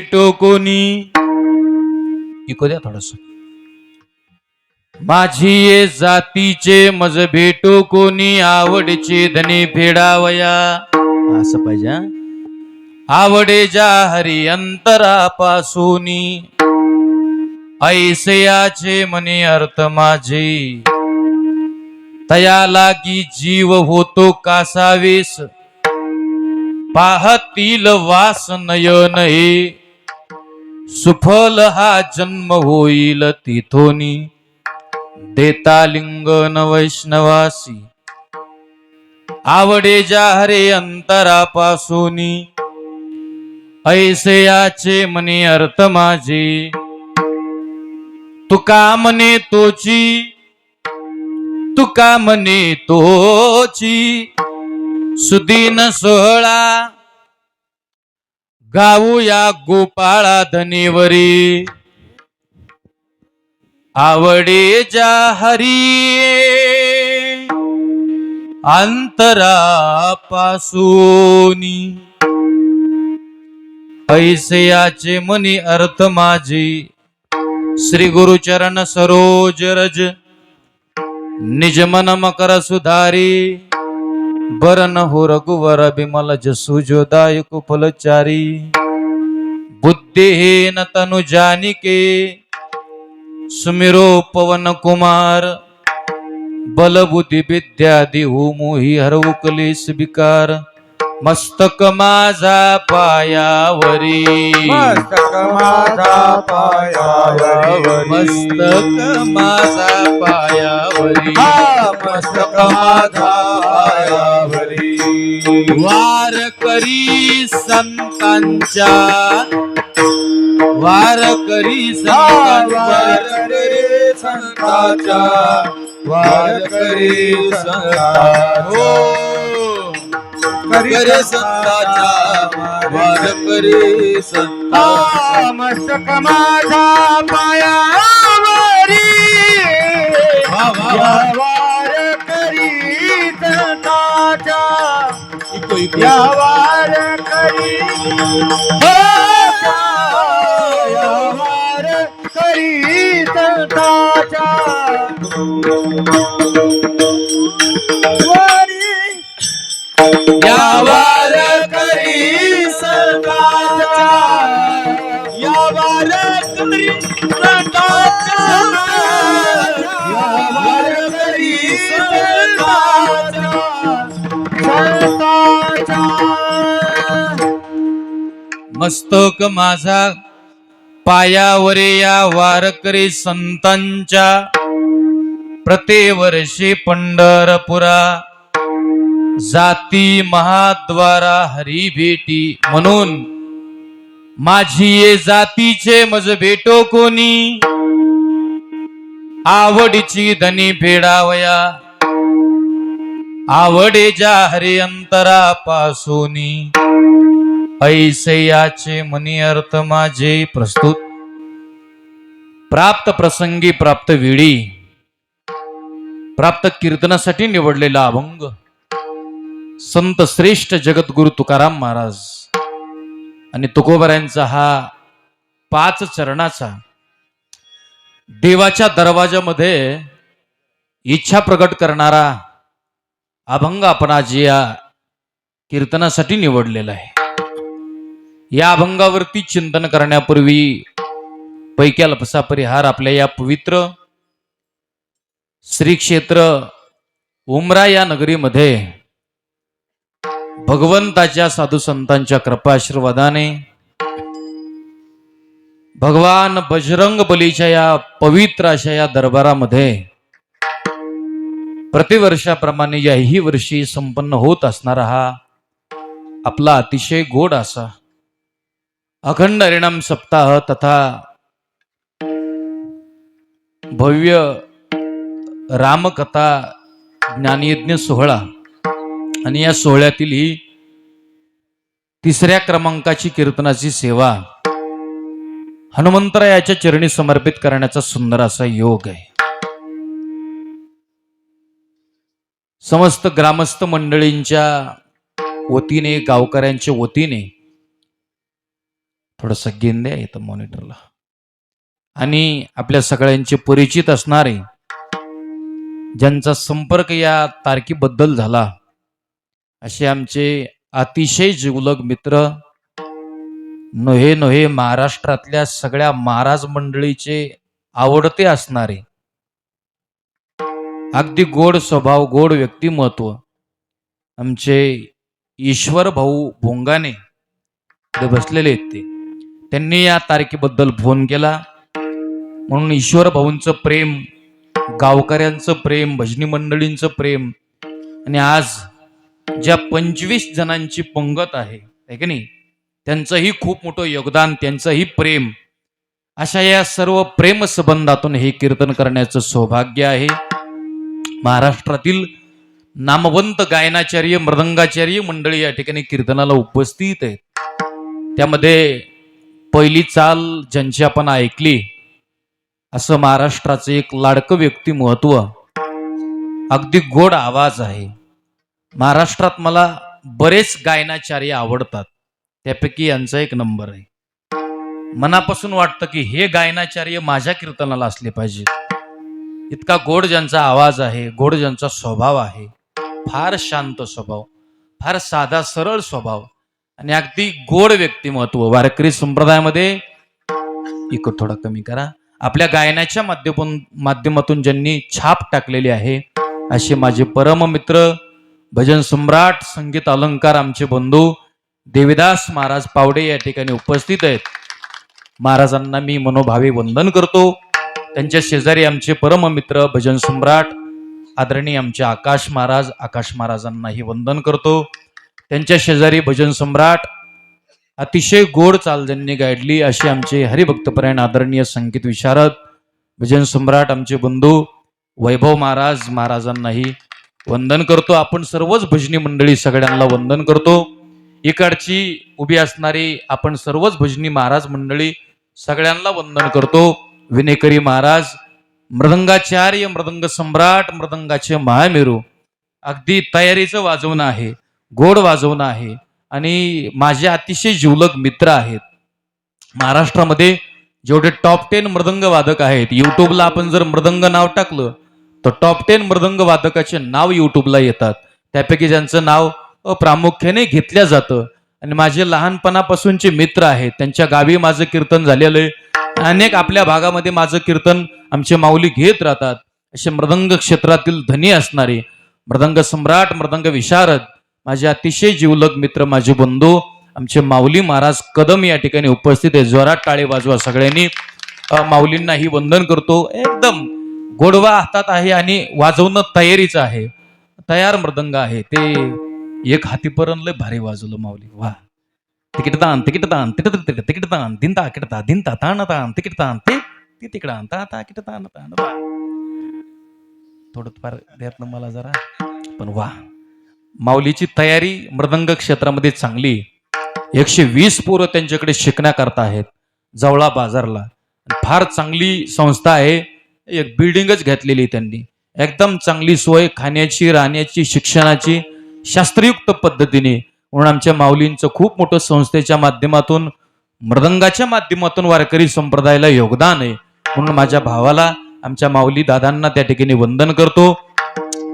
भेटो कोणी. इको द्या थोडस. माझी ये जातीचे मज भेटो कोणी, आवडचे धने फेडावया. असं पाहिजे हा? आवडे जा हरी अंतरापासूनी, ऐसयाचे मने अर्थ माझे. तया लागी जीव होतो कासावेस, पाहतील वास नयन हे. सुफल हा जन्म होईल तिथोनी, देता लिंगन वैष्णवासी. आवडे जा हरे अंतरापासूनी, ऐसयाचे मने अर्थ माझे. तुका मने तोची, तुका मने तोची, सुदीन सोहळा गाऊया गोपाळा धनेवरी. आवडे जा हरी अंतरापासूनी, ऐसयाचे मनी अर्थ माझे. श्री गुरुचरण सरोज रज, निज मन मकर सुधारी. बरन हो रघुवर बिमल जसु जो दायक फलचारी. बुद्धिहीन तनु जानिके, सुमिरो पवन कुमार. बल बुद्धि विद्या देहु मोहि हरवु कलेश विकार. मस्तक माझा पायावरी, मस्तक माझा पायावरी, मस्तक माझा पायावरी. मस्तक माझा पायावरी. वार करी संतांच्या, वार करी संतांच्या, वार करी संतांच्या. करे संतांच्या, वार करे संतांच्या. मस्तक माझा पायावरी, वार करी संतांच्या, वार करी. वार करी संतांच्या, यावर करी संतांच्या, यावर करी संतांच्या, यावर करी संतांच्या. मस्तक माझा पायावरे या वारकरी संतांच्या. प्रतिवर्षी पंढरपुरा जाती महाद्वारा हरी भेटी. म्हणून माझी ये जातीचे मज भेटो कोणी, आवडीची धनी फेडावया. आवडे जा हरी अंतरापासूनी, ऐसयाचे मनी अर्थ माझे. प्रस्तुत प्राप्त प्रसंगी, प्राप्त वेळी, प्राप्त कीर्तनासाठी निवडलेला अभंग संत श्रेष्ठ जगद्गुरु तुकाराम महाराज आणि तुकोबरायांचा हा 5 चरणाचा देवाच्या दरवाजामध्ये इच्छा प्रकट करणारा अभंग आपण आज या कीर्तनासाठी निवडलेला आहे. या अभंगावरती चिंतन करण्यापूर्वी पैकी अल्पसा परिहार आपल्या या पवित्र श्री क्षेत्र उमरा या नगरीमध्ये भगवंताच्या साधू संतांच्या कृपा आशीर्वादाने भगवान बजरंग बलीच्या या पवित्र अशा या दरबारामध्ये प्रतिवर्षाप्रमाणे याही वर्षी संपन्न होत असणारा हा आपला अतिशय गोड असा अखंड हरिनाम सप्ताह तथा भव्य रामकथा ज्ञानयज्ञ सोहळा आणि या सोहळ्यातील ही 3ऱ्या क्रमांकाची कीर्तनाची सेवा हनुमंतरायाच्या चरणी समर्पित करण्याचा सुंदर असा योग आहे. समस्त ग्रामस्थ मंडळींच्या वतीने, गावकऱ्यांच्या वतीने थोडंसं गेन द्या इथं मॉनिटरला. आणि आपल्या सगळ्यांचे परिचित असणारे, ज्यांचा संपर्क या तारखेबद्दल झाला, असे आमचे अतिशय जिवलग मित्र, नोहे नोहे महाराष्ट्रातल्या सगळ्या महाराज मंडळीचे आवडते असणारे, अगदी गोड स्वभाव, गोड व्यक्तिमत्व आमचे ईश्वर भाऊ भोंगाने इथे बसलेले आहेत. त्यांनी या तारखेबद्दल फोन केला. म्हणून ईश्वर भाऊंचं प्रेम, गावकऱ्यांचं प्रेम, भजनी मंडळींचं प्रेम, आणि आज ज्या 25 जणांची पंगत आहे की नाही, त्यांचंही खूप मोठं योगदान, त्यांचंही प्रेम, अशा या सर्व प्रेम संबंधातून हे कीर्तन करण्याचं सौभाग्य आहे. महाराष्ट्रातील नामवंत गायनाचार्य, मृदंगाचार्य मंडळी या ठिकाणी कीर्तनाला उपस्थित आहेत. त्यामध्ये पहिली चाल ज्यांची आपण ऐकली, असं महाराष्ट्राचं एक लाडकं व्यक्तिमत्व, अगदी गोड आवाज आहे. महाराष्ट्रात मला बरेच गायनाचार्य आवडतात, त्यापैकी यांचा एक नंबर आहे. मनापासून वाटतं की हे गायनाचार्य माझ्या कीर्तनाला असले पाहिजे. इतका गोड ज्यांचा आवाज आहे, गोड ज्यांचा स्वभाव आहे, फार शांत स्वभाव, फार साधा सरळ स्वभाव, आणि अगदी गोड व्यक्तिमत्व. वारकरी संप्रदायामध्ये इकडं थोडा कमी करा, आपल्या गायनाच्या माध्यमातून ज्यांनी छाप टाकलेली आहे, असे माझे परम मित्र, भजन सम्राट, संगीत अलंकार आमचे बंधू देविदास महाराज पावडे या ठिकाणी उपस्थित आहेत. महाराजांना मी मनोभावे वंदन करतो. त्यांच्या शेजारी आमचे परम मित्र भजन सम्राट आदरणीय आमचे आकाश महाराजांनाही वंदन करतो. त्यांच्या शेजारी भजन सम्राट, अतिशय गोड चाल ज्यांनी गायडली, असे आमचे हरिभक्तपरायण आदरणीय संगीत विशारद भजन सम्राट आमचे बंधू वैभव महाराजांनाही वंदन करतो. आपण सर्वच भजनी मंडळी सगळ्यांना वंदन करतो. इकडची उभी असणारी आपण सर्वच भजनी महाराज मंडळी सगळ्यांना वंदन करतो. विनेकरी महाराज, मृदंगाचार्य, मृदंग सम्राट, मृदंगाचे महामेरू, अगदी तयारीचं वाजवणं आहे, गोड वाजवणं आहे, आणि माझे अतिशय जिवलग मित्र आहेत. महाराष्ट्रामध्ये जेवढे टॉप 10 मृदंग वादक आहेत, युट्यूबला आपण जर मृदंग नाव टाकलं तर टॉप 10 मृदंग वादकाचे नाव युट्यूबला येतात. त्यापैकी ज्यांचं नाव प्रामुख्याने घेतलं जातं, आणि माझे लहानपणापासूनचे मित्र आहेत, त्यांच्या गावी माझं कीर्तन झालेलं आहे. अनेक आपल्या भागामध्ये माझं कीर्तन आमचे माऊली घेत राहतात. असे मृदंग क्षेत्रातील धनी असणारे मृदंग सम्राट, मृदंग विशारद, माझे अतिशय जिवलग मित्र, माझे बंधू आमचे माऊली महाराज कदम या ठिकाणी उपस्थित आहे. जोरात टाळे वाजवा सगळ्यांनी. माऊलींनाही वंदन करतो. एकदम गोडवा हातात आहे आणि वाजवणं तयारीचं आहे. तयार मृदंग आहे. ते एक हातीपर्यंत लय भारी वाजवलं माऊली. वा, तिकीट ताण, तिकीट ताण, तिकीट ताण, दिनता किटता, दिनता ताण ताण, तिकीट ताण, ते तिकडं आणता तिकीट ताण ताण. थोडं फार द्यात ना मला जरा, पण वा, माऊलीची तयारी मृदंग क्षेत्रामध्ये चांगली. 120 पोरं त्यांच्याकडे शिकण्याकरता आहेत जवळा बाजारला. फार चांगली संस्था आहे. एक बिल्डिंगच घेतलेली त्यांनी. एकदम चांगली सोय, खाण्याची, राहण्याची, शिक्षणाची, शास्त्रयुक्त पद्धतीने. म्हणून आमच्या माऊलींचं खूप मोठं संस्थेच्या माध्यमातून, मृदंगाच्या माध्यमातून वारकरी संप्रदायाला योगदान आहे. म्हणून माझ्या भावाला, आमच्या माऊली दादांना त्या ठिकाणी वंदन करतो.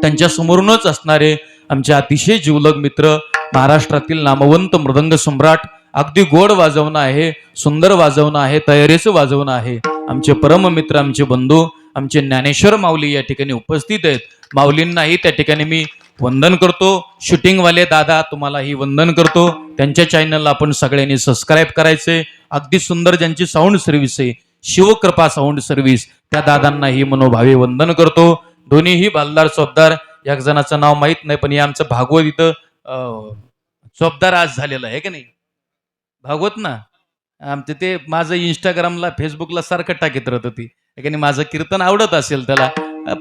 त्यांच्या समोरूनच असणारे आमचे अतिशय जिवलग मित्र, महाराष्ट्रातील नामवंत मृदंग सम्राट, अगदी गोड वाजवणं आहे, सुंदर वाजवणं आहे, तयारीचं वाजवणं आहे, आमचे परम मित्र, आमचे बंधू, आमचे ज्ञानेश्वर माऊली या ठिकाणी उपस्थित आहेत. माऊलींनाही त्या ठिकाणी मी वंदन करतो. शूटिंगवाले दादा, तुम्हालाही वंदन करतो. त्यांच्या चॅनलला आपण सगळ्यांनी सबस्क्राईब करायचे. अगदी सुंदर ज्यांची साऊंड सर्व्हिस आहे, शिवकृपा साऊंड सर्व्हिस, त्या दादांनाही मनोभावे वंदन करतो. दोन्हीही बालदार चोपदार. एक जणाचं नाव माहित नाही, पण हे आमचं भागवत इथं चोपदार आज झालेलं आहे की नाही, भागवत ना आमचं. ते माझं इंस्टाग्रामला, फेसबुकला सारखं टाकीत राहत होती. माझं कीर्तन आवडत असेल त्याला,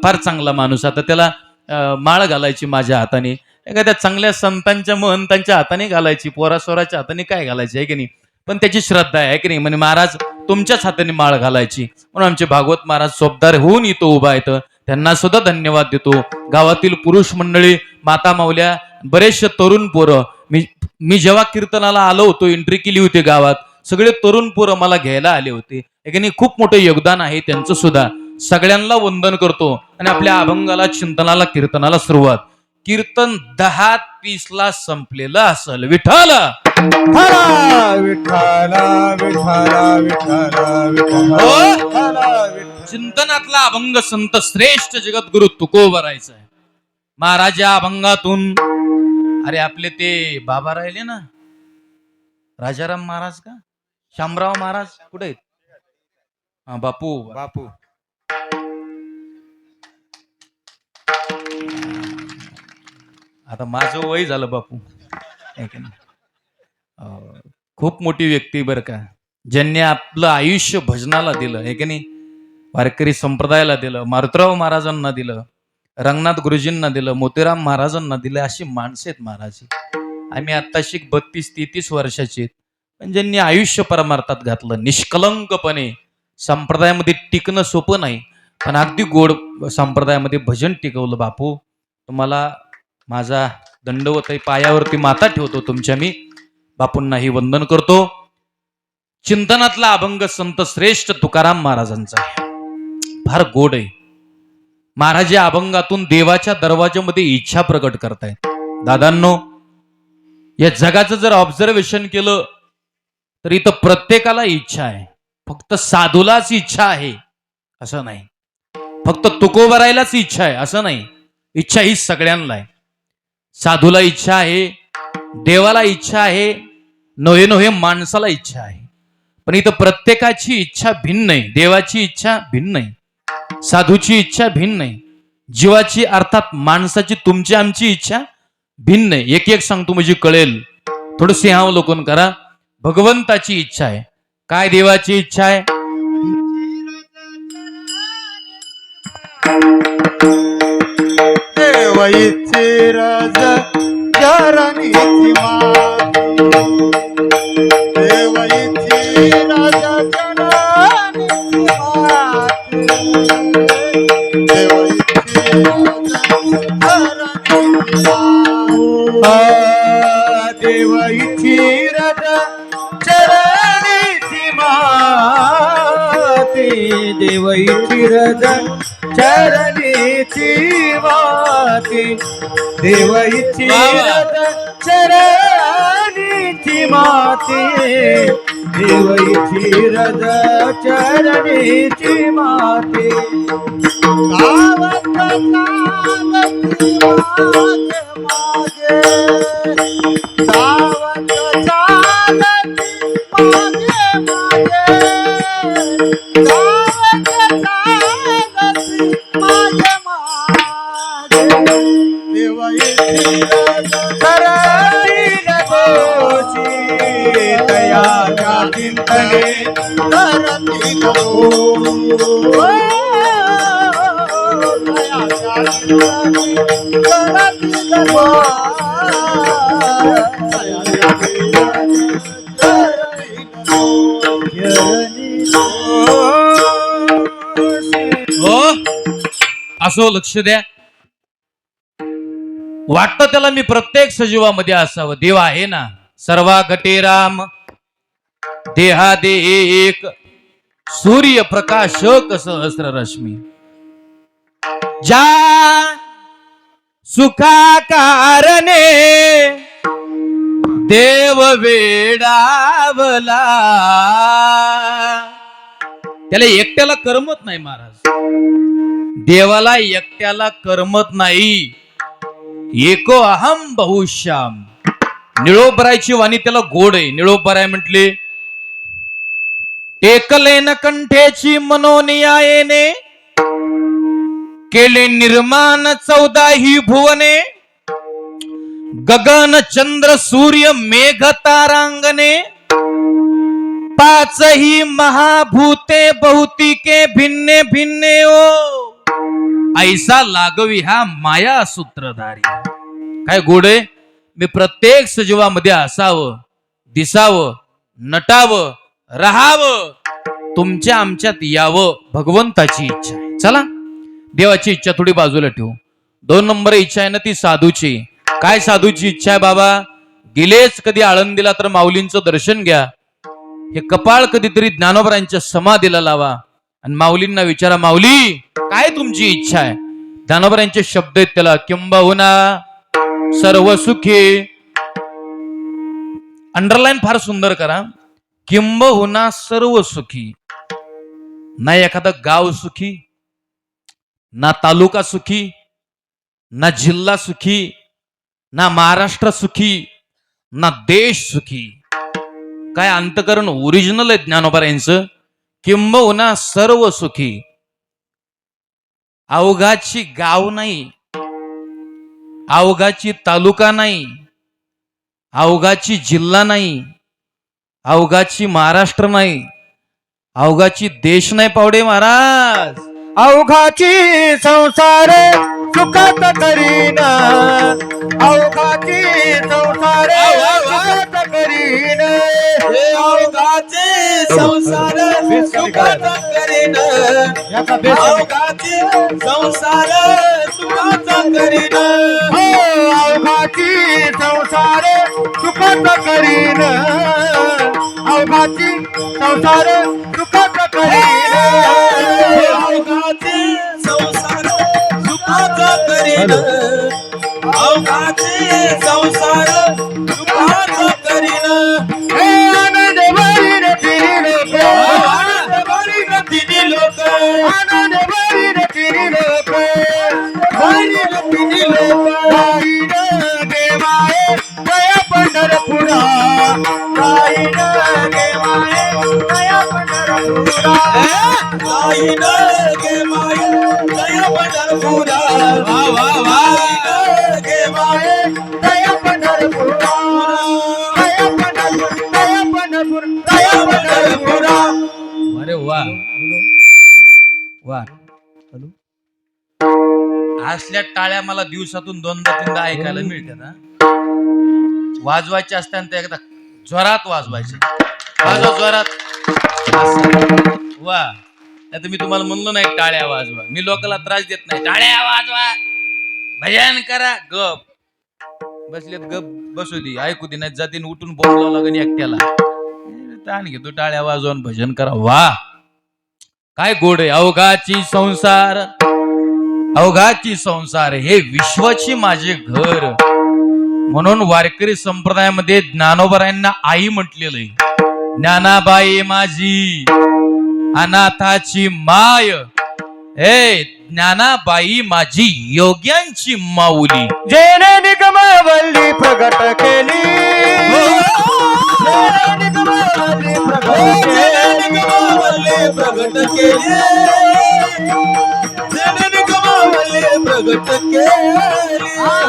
फार चांगला माणूस. आता त्याला माळ घालायची माझ्या हाताने, एखाद्या चांगल्या संतांच्या महंतांच्या हाताने घालायची, पोरासोराच्या हाताने काय घालायची आहे की नाही, पण त्याची श्रद्धा आहे की नाही. म्हणजे महाराज तुमच्याच हाताने माळ घालायची. म्हणून आमचे भागवत महाराज सोबदार होऊन इथं उभा येतं, त्यांना सुद्धा धन्यवाद देतो. गावातील पुरुष मंडळी, माता माऊल्या, बरेचसे तरुण पोरं, मी जेव्हा कीर्तनाला आलो होतो, एंट्री केली होती गावात, सगळे तरुण पोरं मला घ्यायला आले होते. एकाने खूप मोठं योगदान आहे त्यांचं सुद्धा. सगळ्यांना वंदन करतो आणि आपल्या अभंगाला, चिंतनाला, कीर्तनाला सुरुवात. कीर्तन 10:30 ला संपलेलं असल. विठ्ठल विठ्ठला विठ्ठला विठ्ठला विठ्ठला विठ्ठला. चिंतनातला अभंग संत श्रेष्ठ जगद्गुरु तुकोबरायचा आहे. महाराजा अभंगातून, अरे आपले ते बाबा राहिले ना, राजाराम महाराज का शामराव महाराज कुठे आहेत? हा बापू बापू. आता माझं वय झालं बापू. है की नाही? खूप मोठी व्यक्ती बरं का, ज्यांनी आपलं आयुष्य भजनाला दिलं. है की नाही? वारकरी संप्रदायाला दिलं, मारुतराव महाराजांना दिलं, रंगनाथ गुरुजींना दिलं, मोतीराम महाराजांना दिलं. अशी माणसं आहेत महाराज. आम्ही आत्ताशी 32-33 वर्षाचे आहेत, पण ज्यांनी आयुष्य परमार्थात घातलं निष्कलंकपणे. संप्रदायामध्ये टिकणं सोपं नाही, पण अगदी गोड संप्रदायामध्ये भजन टिकवलं. बापू तुम्हाला माझा दंडवत आहे, पायावरती माता ठेवतो तुमच्या मी. बापूंनाही वंदन करतो. चिंतनातला अभंग संत श्रेष्ठ तुकाराम महाराजांचा आहे, फार गोड आहे. महाराज या अभंगातून देवाच्या दरवाजामध्ये इच्छा प्रकट करतायत. दादांनो, या जगाचं जर ऑब्झर्वेशन केलं तर इथं प्रत्येकाला इच्छा आहे. फक्त साधूलाच इच्छा आहे असं नाही, फक्त तुकोबरायलाच इच्छा आहे असं नाही. इच्छा ही सगळ्यांना आहे. साधूला इच्छा आहे, देवाला इच्छा आहे, नव्हे नव्हे माणसाला इच्छा आहे. पण इथं प्रत्येकाची इच्छा भिन्न आहे. देवाची इच्छा भिन्न आहे, साधूची इच्छा भिन्न आहे, जीवाची अर्थात माणसाची, तुमची आमची इच्छा भिन्न आहे. एक एक सांगतो म्हणजे कळेल. थोडं सिंहावलोकन करा. भगवंताची इच्छा आहे. काय देवाची इच्छा आहे? देवाईची रज चरणीची माती, देवाईची रज चरणीची माती, देवाईची रज चरणीची माती, देवाईची रज चरणीची माती, देवाईची रज चरणीची माती, देवाईची रज चरणीची माती, देवाईची रज चरणीची माती. गावत चालती मागे मागे, गावत चालती मागे मागे, गावत चालती मागे मागे, देवाईची रज करतील दोषी, दयाच्या चिंतने करतील दयाच्या चिंतने करतील हो असो, लक्ष द्या. वाटतं त्याला मी प्रत्येक सजीवामध्ये असावं. देव आहे ना. सर्वा घटे राम देहादे एक, सूर्य प्रकाशक सहस्र रश्मी, ज्या सुखा कारणे देव वेडावला. त्याला एकट्याला करमत नाही महाराज. देवाला एकट्याला करमत नाही. एको अहम बहुश्याम. निळोबरायची वाणी त्याला गोड आहे. निळोबराय म्हटले, एकलेन कंठेची मनोनियायेने केले निर्माण 14 ही भुवने, गगन चंद्र सूर्य मेघ तारांगणे, 5 ही महाभूते बहुतिके भिन्ने भिन्ने ओ, ऐसा लागवी हा माया सूत्रधारी. काय गोड आहे. मी प्रत्येक सजीवामध्ये असावं, दिसावं, नटावं, राहावं, तुमच्या आमच्यात यावं, भगवंताची इच्छा आहे. चला, देवाची इच्छा थोडी बाजूला ठेवू. 2 नंबर इच्छा आहे ना ती साधूची. काय साधूची इच्छा आहे बाबा? गेलेच कधी आळंदीला तर माऊलींचं दर्शन घ्या. हे कपाळ कधीतरी ज्ञानोबरांच्या समाधीला लावा आणि माऊलींना विचारा, माऊली काय तुमची इच्छा आहे? ज्ञानोबरांचे शब्द आहेत त्याला, किंबहुना सर्व सुखी. अंडरलाईन फार सुंदर करा, किंबहुना सर्व सुखी. ना एखादं गाव सुखी, ना तालुका सुखी, ना जिल्हा सुखी, ना महाराष्ट्र सुखी, ना देश सुखी. काय अंतकरण ओरिजिनल आहे ज्ञानोबरांचं. किंबहुना सर्व सुखी. अवघाची गाव नाही, अवघाची तालुका नाही, अवघाची जिल्हा नाही, अवघाची महाराष्ट्र नाही, अवघाची देश नाही पावडे महाराज. अवघाची संसार सुखात करीन, अवघाची संसार सुखात करीन, अवघाचे संसार सुखाचा करीन, अवघाचे संसार सुखाचा करीन, अवघाची संसार सुखात करीन, अवघाची संसार सुखात करीन, अवघाचे संसार सुखाचा करीन, अवघाचे संसार सुखाचा करीन. आनंद भरीन तिरी लोक, आनंद भरीन तिन्ही लोक, आनंद भरीन तिरी लोक, भरीन तिन्ही लोक. राहीन देवाये जया पंढरपुरा, राहीन देवाये जया पंढरपुरा, गाईन गे माय जय पंढरपुरा, वा वा वा गे माय जया पंढरपुरा, जया पंढरपूर, जया पंढरपूर, जय जया पंढरपुरा. पंढरपुरा. अरे वा वा. असल्या टाळ्या मला दिवसातून दोनदा तीनदा ऐकायला मिळतात हा. वाजवायचे असताना ते एकदा जोरात वाजवायचे. वाजवा जोरात. असं. वा. आता मी तुम्हाला म्हणलो नाही टाळ्या वाजवा, मी लोकांना त्रास देत नाही. टाळ्या वाजवा, भजन करा, गप बसलेत गप बसू दे, ऐकू दे, नाही जातीन उठून बोलावं लागेल एकट्याला. ताण घेतो, टाळ्या वाजवून भजन करा. वा काय गोड आहे. अवघाची संसार, अवघाची संसार हे विश्वाची माझे घर. म्हणून वारकरी संप्रदायामध्ये ज्ञानोबरायांना आई म्हटलेलं आहे. ज्ञानाबाई माझी अनाथाची माय, ए ज्ञानाबाई माझी योग्यांची माऊली. जेने निगमवल्ली प्रगट केली, जेने निगमवल्ली प्रगट केली, गमावले प्रगट केले, जननी गमावले प्रगट केले.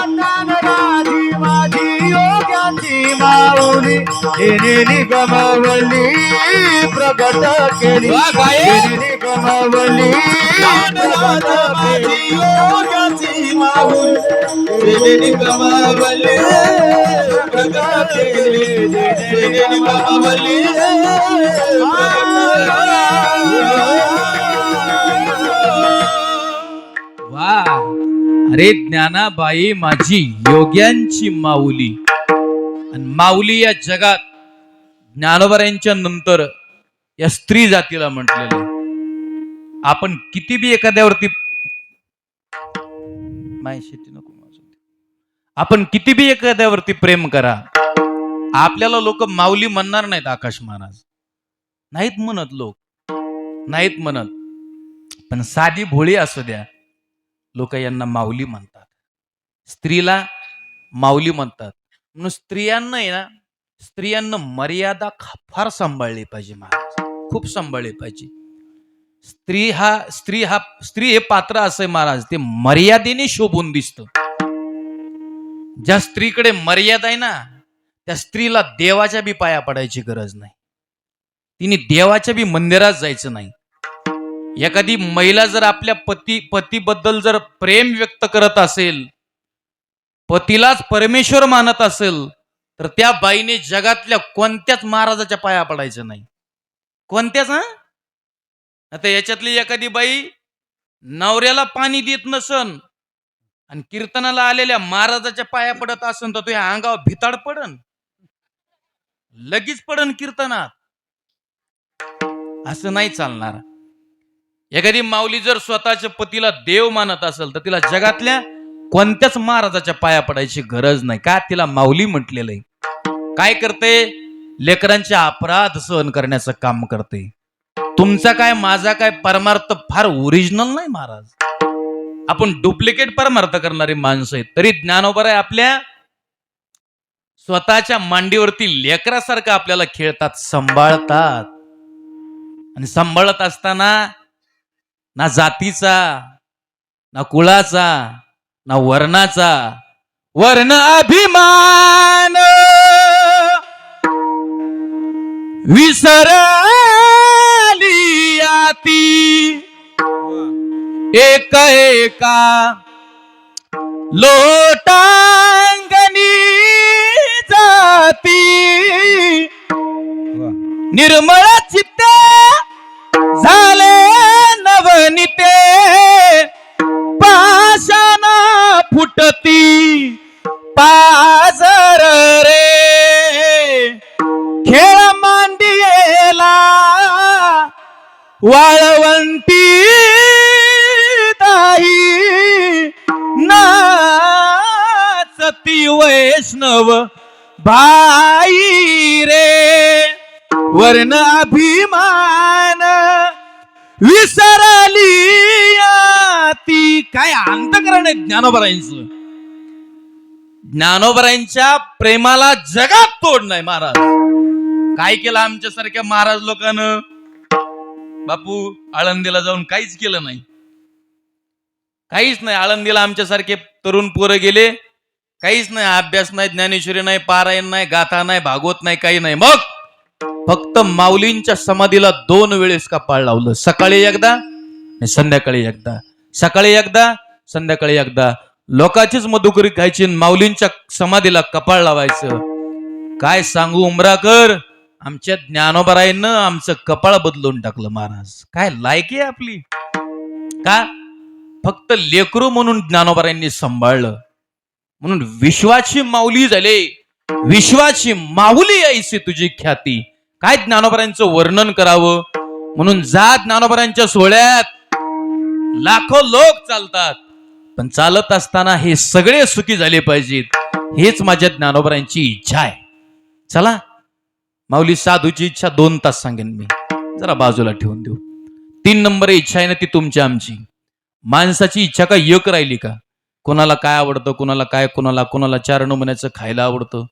ज्ञानराजी माझी योग्याची माऊली, जेने निगमवल्ली प्रगट केली, वा गाये. जेने निगमवल्ली ज्ञानराजा माझी योगाची माऊल, जननी गमावले प्रगट केले, जननी गमावले वा. अरे ज्ञानाबाई माझी योग्यांची माऊली. आणि माऊली या जगात ज्ञानोबरांच्या नंतर या स्त्री जातीला म्हटलेलं आहे. आपण किती बी एखाद्यावरती आपण किती बी एखाद्यावरती प्रेम करा, आपल्याला लोक माऊली म्हणणार नाहीत. आकाश महाराज नाहीत म्हणत, लोक नाहीत म्हणत. पण साधी भोळी असू द्या, लोक यांना माऊली म्हणतात. स्त्रीला माऊली म्हणतात. म्हणून स्त्रियांना आहे ना, स्त्रियांना मर्यादा फार सांभाळली पाहिजे महाराज, खूप सांभाळली पाहिजे. स्त्री हे पात्र असं महाराज, ते मर्यादेने शोभून दिसतं. ज्या स्त्रीकडे मर्यादा आहे ना, त्या स्त्रीला देवाच्या बी पाया पडायची गरज नाही. तिने देवाच्या बी मंदिरात जायचं नाही. एखादी महिला जर आपल्या पतीबद्दल जर प्रेम व्यक्त करत असेल, पतीलाच परमेश्वर मानत असेल, तर त्या बाईने जगातल्या कोणत्याच महाराजाच्या पाया पडायचं नाही. कोणत्याच. हा आता याच्यातली एखादी बाई नवऱ्याला पाणी देत नसन आणि कीर्तनाला आलेल्या महाराजाच्या पाया पडत असन, तर तुझ्या अंगावर भिताड पडन, लगेच पडन कीर्तनात. असं नाही चालणार. एखादी माऊली जर स्वतःच्या पतीला देव मानत असेल तर तिला जगातल्या कोणत्याच महाराजाच्या पाया पडायची गरज नाही. का? तिला माऊली म्हटलेलं आहे. काय करते? लेकरांचे अपराध सहन करण्याचं काम करते. तुमचा काय माझा काय परमार्थ फार ओरिजिनल नाही महाराज. आपण डुप्लिकेट परमार्थ करणारी माणसं आहेत. तरी ज्ञानोबा आहे आपल्या स्वतःच्या मांडीवरती लेकरासारखं आपल्याला खेळतात, सांभाळतात. आणि सांभाळत असताना ना जातीचा, ना कुळाचा, ना वर्णाचा, वर्ण अभिमान विसरली आती एक एका लोटांगणी जाती निर्मळ चित्ते झाले नवनिते पाषाणा फुटती पाजर रे खेळ मांडियेला वाळवंटी दाही नाचती वैष्णव भाई रे वर्ण अभिमान विसरली ती. काय अंतकरण आहे ज्ञानोबरायांचं. ज्ञानोबरायांच्या प्रेमाला जगात तोड नाही. महाराज काय केलं आमच्यासारख्या महाराज लोकांनं? बापू आळंदीला जाऊन काहीच केलं नाही, काहीच नाही. आळंदीला आमच्यासारखे तरुण पोरं गेले, काहीच नाही. अभ्यास नाही, ज्ञानेश्वरी नाही, पारायण नाही, गाथा नाही, भागवत नाही, काही नाही. मग फक्त माऊलींच्या समाधीला 2 वेळेस कपाळ लावलं. सकाळी एकदा आणि संध्याकाळी एकदा. सकाळी एकदा, संध्याकाळी एकदा. लोकांचीच मधुकरी खायची, माऊलींच्या समाधीला कपाळ लावायचं. काय सांगू उमराकर, आमच्या ज्ञानोबरायांनं आमचं कपाळ बदलून टाकलं महाराज. काय लायकी आहे आपली. का? फक्त लेकरू म्हणून ज्ञानोबरायांनी सांभाळलं, म्हणून विश्वाची माऊली झाले. विश्वाची माऊली ऐसी तुझी ख्याती. काय ज्ञानोबरायांचं वर्णन करावं. म्हणून जा ज्ञानोबरायांच्या सोहळ्यात लाखो लोक चालतात, पण चालत असताना हे सगळे सुखी झाले पाहिजेत, हेच माझ्या ज्ञानोबरायांची इच्छा आहे. चला, माऊली साधूची इच्छा 2 तास सांगेन मी, जरा बाजूला ठेवून देऊ. 3 नंबर इच्छा आहे ना, ती तुमची आमची. माणसाची इच्छा का एक राहिली का? कोणाला काय आवडतं, कोणाला काय, कोणाला 4 नमुन्याचं खायला आवडतं,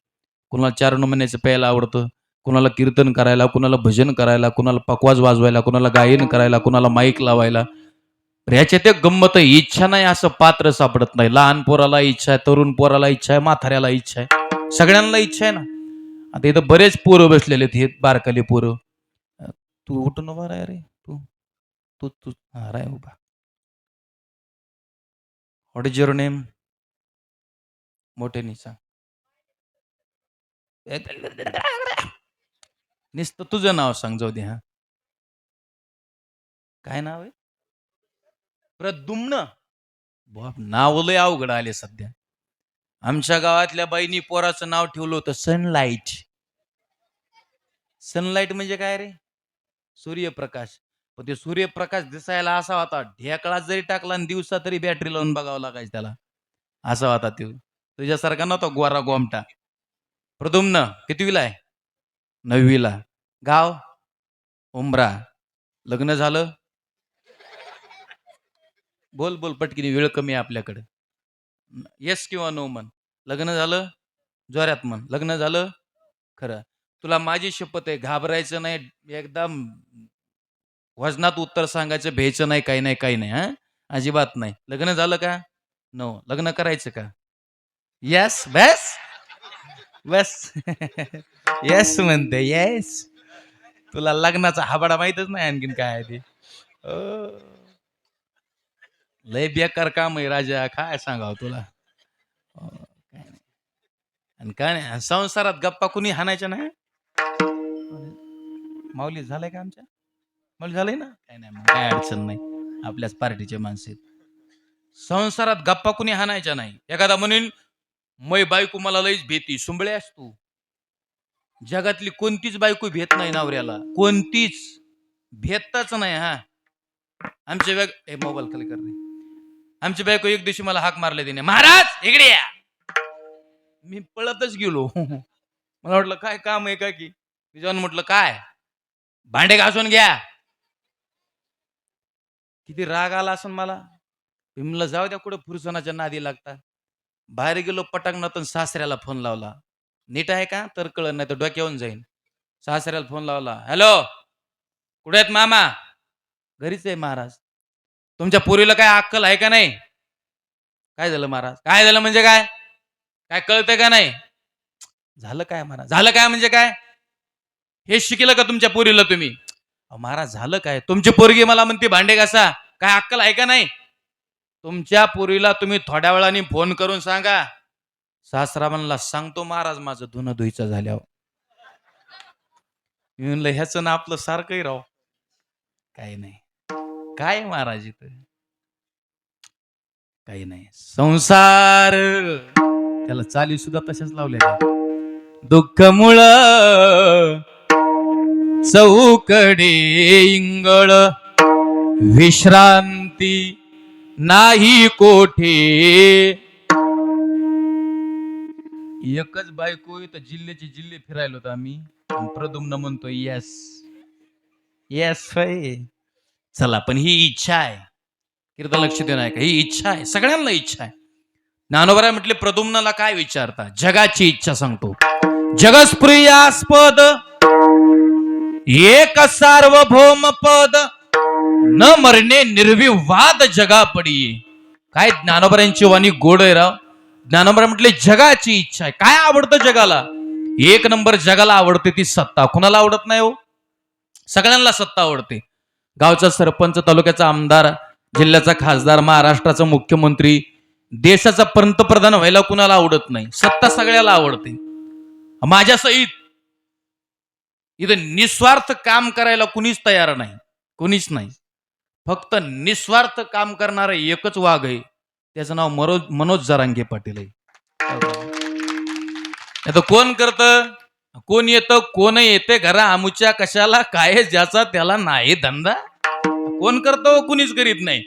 कोणाला 4 नमुन्याचं प्यायला आवडतं, कोणाला कीर्तन करायला, कोणाला भजन करायला, कोणाला पकवाज वाजवायला, कोणाला गायन करायला, कोणाला माईक लावायला. ह्याच्यात एक गंमत आहे, इच्छा नाही असं पात्र सापडत नाही. लहान पोराला इच्छा आहे, तरुण पोराला इच्छा आहे, म्हाताऱ्याला इच्छा आहे, सगळ्यांना इच्छा आहे ना. आता इथं बरेच पोरं बसलेले आहेत, हे बारकाले पोरं. तू उठून उभा राह रे, तू तू तू हा राय उभा. What is your name? मोठ्यानी सांग. नुसतं तुझं नाव सांग, जाऊ दे. हा, काय नाव आहे? प्रद्युम्न. बाप, नाव लय अवघड आले सध्या. आमच्या गावातल्या बाईनी पोराचं नाव ठेवलं होतं सनलाइट. सनलाइट म्हणजे काय रे? सूर्यप्रकाश. पण ते सूर्यप्रकाश दिसायला असा होता, ढेकळा जरी टाकला आणि दिवसा तरी बॅटरी लावून बघावं लागायचं त्याला, असा होता तो. तुझ्यासारखा नव्हता गोरा गोमटा. प्रद्युम्न कितवीला आहे? 9वीला. गाव? उमरा. लग्न झालं? बोल बोल पटकीने, वेळ कमी आहे आपल्याकडे. येस किंवा नो म्हण. लग्न झालं? जोरात म्हण. लग्न झालं? खरं. तुला माझी शपथ आहे, घाबरायचं नाही. एकदम वजनात उत्तर सांगायचं, भ्यायचं नाही, काही नाही, काही नाही. हा, अजिबात नाही. लग्न झालं का? नो. लग्न करायचं का? येस. बस बस. येस म्हणते. येस. तुला लग्नाचा हाबाडा माहितच नाही आणखीन काय आहे ते. लय बेकार काम आहे राजा, काय सांगावं तुला. काय नाही. आणि काय नाही, संसारात गप्पा कुणी हाणायच्या नाही. माऊली झालंय का आमच्या? माऊली झालंय ना? काय नाही, मग काय अडचण नाही. आपल्याच पार्टीचे माणसं आहेत. संसारात गप्पा कुणी हाणायच्या नाही. एखादा म्हणून मै बायको मला लईच भीती, सुंबळे आहेस तू. जगातली कोणतीच बायको भेट नाही नवऱ्याला, कोणतीच. भेटताच नाही. हा आमच्या मोबाईल खाली कर रे. आमची बायको एक दिवशी मला हाक मारले तिने, महाराज इकडे या. मी पळतच गेलो. मला वाटलं काय काम आहे का की, जाऊन म्हटलं काय, भांडे घासून घ्या. किती राग आला असं मला. म्हणलं जाऊ द्या, कुठं फुरसनाच्या नादी लागता. बाहेर गेलो पटांगणातून सासऱ्याला फोन लावला. नीट आहे का तर कळत नाही तर डोक्यावरून जाईन. सासऱ्याला फोन लावला, हॅलो कुठे आहेत मामा? घरीच आहे महाराज. तुमच्या पोरीला काय अक्कल आहे का नाही? काय झालं महाराज? काय झालं म्हणजे काय? काय कळतंय का नाही? झालं काय महाराज? झालं काय म्हणजे काय? हे शिकलं का तुमच्या पोरीला तुम्ही? महाराज झालं काय? तुमची पोरगी मला म्हणते भांडे घासा. काय अक्कल आहे का नाही? तुमच्या पोरीला तुम्ही थोड्या वेळाने फोन करून सांगा. सासरा म्हणला, सांगतो महाराज, माझं धुणं धुईचं झाल्यावर. मी म्हणलं ह्याचं ना आपलं सारखंही राव. काही नाही. काय महाराज इथं काही नाही. संसार त्याला चाली सुद्धा तशाच लावल्या. दुःख मुळ चौकडे इंगळ, विश्रांती नाही कोठे. एकच बायको तर जिल्ह्याची जिल्हे फिरायलो होतो आम्ही. प्रद्युम्न म्हणतो येस येस होय. चला पण ही इच्छा आहे. कीर्तन लक्ष देणं आहे का? ही इच्छा आहे, सगळ्यांना इच्छा आहे. ज्ञानोबा म्हटले प्रद्युम्नाला काय विचारता? जगाची इच्छा सांगतो. जगस्प्रियास्पद एक सार्वभौम पद, न मरणे निर्विवाद जगा पडी. काय ज्ञानोबरांची वाणी गोड आहे राव. ज्ञानोबा म्हटले जगाची इच्छा आहे. काय आवडतं जगाला? एक नंबर जगाला आवडते ती सत्ता. कुणाला आवडत नाही हो? सगळ्यांना सत्ता आवडते. गावचा सरपंच, तालुक्याचा आमदार, जिल्ह्याचा खासदार, महाराष्ट्राचा मुख्यमंत्री, देशाचा पंतप्रधान व्हायला कुणाला आवडत नाही? सत्ता सगळ्याला आवडते. माझ्या सहित इथं निस्वार्थ काम करायला कुणीच तयार नाही. कुणीच नाही. फक्त निस्वार्थ काम करणारा एकच वाघ आहे. त्याचं नाव मनोज जरांगे पाटील आहे. आता कोण करतं, कोण येतं, कोण येते घरा आमुच्या कशाला, काय ज्याचा त्याला नाही धंदा. कोण करतो? कुणीच करीत नाही.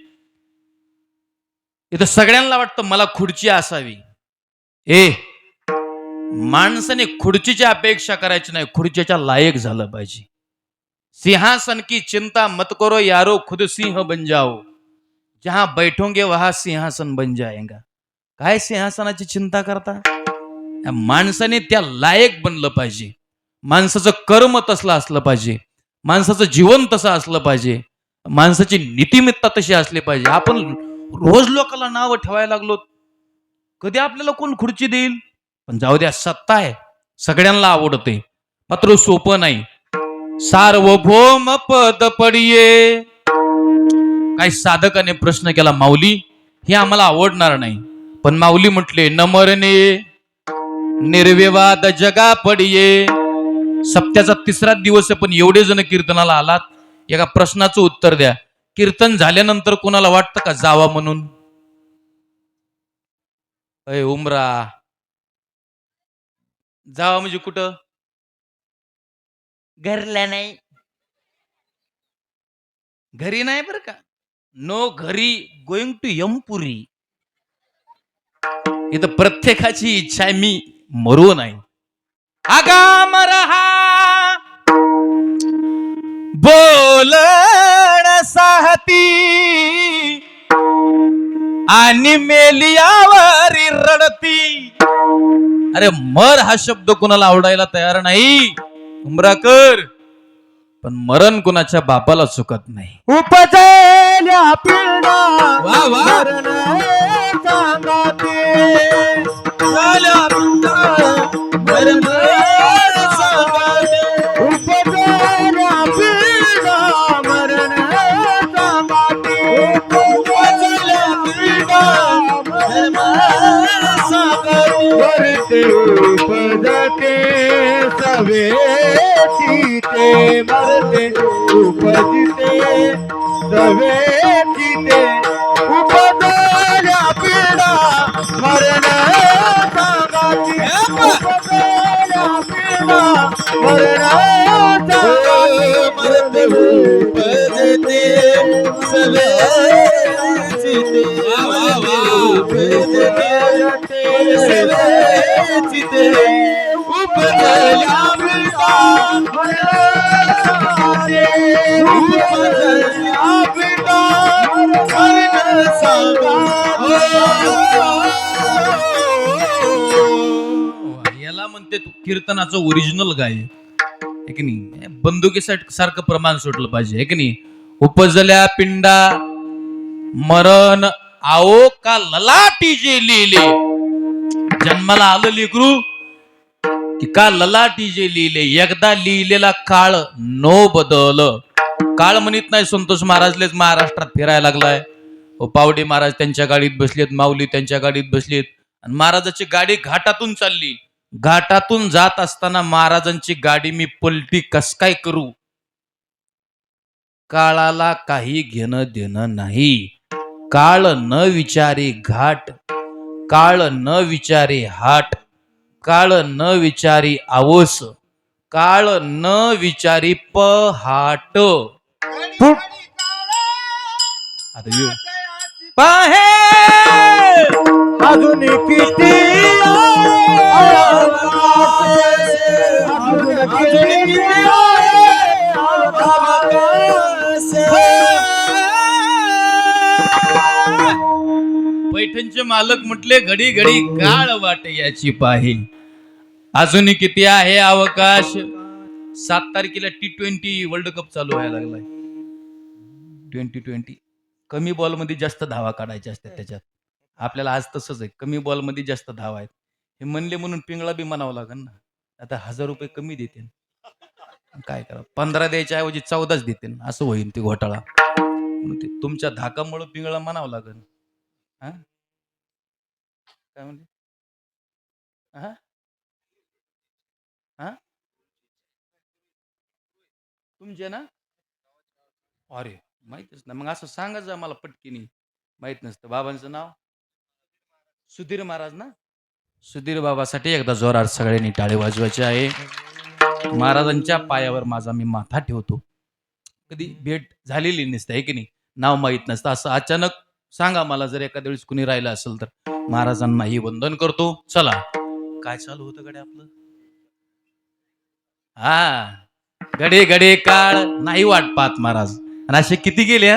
इथं सगळ्यांना वाटतं मला खुर्ची असावी. माणसाने खुर्चीची अपेक्षा करायची नाही, खुर्चीच्या लायक झालं पाहिजे. सिंहासन की चिंता मत करो यारो, खुद सिंह बन जाओ. जहां बैठोगे वहां सिंहासन बन जाएगा. काय सिंहासनाची चिंता करता? माणसाने त्या लायक बनलं पाहिजे. माणसाचं कर्म तसलं असलं पाहिजे. माणसाचं जीवन तसं असलं पाहिजे. माणसाची नीतिमत्ता तशी असली पाहिजे. आपण रोज लोकांना नाव ठेवायला लागलो, कधी आपल्याला कोण खुर्ची देईल? पण जाऊ द्या, सत्ता आहे, सगळ्यांना आवडते. मात्र सोपं नाही. सार्वभौम पद पडिये. काही साधकाने प्रश्न केला, माऊली हे आम्हाला आवडणार नाही. पण माऊली म्हटले, न मरणे निर्विवाद जगा पडिये. सप्त्याचा 3रा दिवस आहे, पण एवढे जण कीर्तनाला आलात. एका प्रश्नाचं उत्तर द्या. कीर्तन झाल्यानंतर कोणाला वाटतं का जावा म्हणून? अय उमरा, जावा म्हणजे कुठं? घरला नाही, घरी नाही बरं का. नो घरी, गोइंग टू यमपुरी. इथं प्रत्येकाची इच्छा आहे मी मरू नाही. आगाम रहा बोलण साहती, आणि मेलियावरी रडती. अरे मर हा शब्द कुणाला आवडायला तयार नाही उमराकर, पण मरण कुणाच्या बापाला चुकत नाही. उपजल्या पिढा वा वा. मरण सांगाते. झाल्या मरण सांगाते. उपजल्या पिढा मरण सांगाते. उपजल्या पिढा मरण सांगाते. वरते उपजते सवेची ते मरते. उपजते सवेची ते. उपजल्या पिढा मरण सांगाती. उपजल्या पिढा मरण सांगाती. मरते उपजल्या पिंडा मरण सांगाती. याला म्हणते तू कीर्तनाचं ओरिजिनल गाय आहे की नाही. बंदुकीसाठी सारखं प्रमाण सुटलं पाहिजे, आहे की नाही. उपजल्या पिंडा मरण आओ का ललाटी जे लिहिले, जन्माला आलं लेकरू की का ललाटी जे लिहिले, एकदा लिहिलेला काळ नो बदल. काळ म्हणत नाही संतोष महाराजलेच महाराष्ट्रात फिरायला लागलाय. पावडे महाराज त्यांच्या गाडीत बसलेत, माऊली त्यांच्या गाडीत बसलेत आणि महाराजाची गाडी घाटातून चालली. घाटातून जात असताना महाराजांची गाडी मी पलटी कस काय करू. काळाला काही घेणं देणं नाही. काळ न विचारे घाट, काळ न विचारे हाट, काळ न विचारी आवस, काळ न विचारी पहाट. आता येऊ पाहे अजून किती पैठणचे मालक म्हटले घडी घडी काळ वाट याची पाहे. अजून किती आहे अवकाश. 7 तारखेला T20 वर्ल्ड कप चालू व्हायला लागलाय. 2020 कमी बॉल मध्ये जास्त धावा काढायच्या असतात. त्याच्यात आपल्याला आज तसंच आहे, कमी बॉल मध्ये जास्त धावा आहेत. हे म्हणले म्हणून पिंगळा बी म्हणावं लागेल ना. आता 1000 रुपये कमी देते, काय करा, 15 द्यायच्या ऐवजी 14च देते, असं होईल ते घोटाळा. म्हणून ते तुमच्या धाकामुळे पिंगळा म्हणावं लागेल. हा काय म्हणले, हा हा तुमचे ना. अरे माहितच ना, मग असं सांगायचं मला पटकीनी. माहित नसतं. बाबांचं नाव सुधीर महाराज ना. सुधीर बाबासाठी एकदा जोरात सगळ्यांनी टाळे वाजवायचे आहे. महाराजांच्या पायावर माझा मी माथा ठेवतो. कधी भेट झालेली नसते, आहे की नाही. नाव माहित नसतं. असं अचानक सांगा मला, जर एखाद्या वेळेस कुणी राहिलं असेल तर. महाराजांनाही वंदन करतो. चला, काय चालू होतं गडे आपलं. हा गडे गडे काळ नाही वाट पाहत महाराज. आणि असे किती गेले.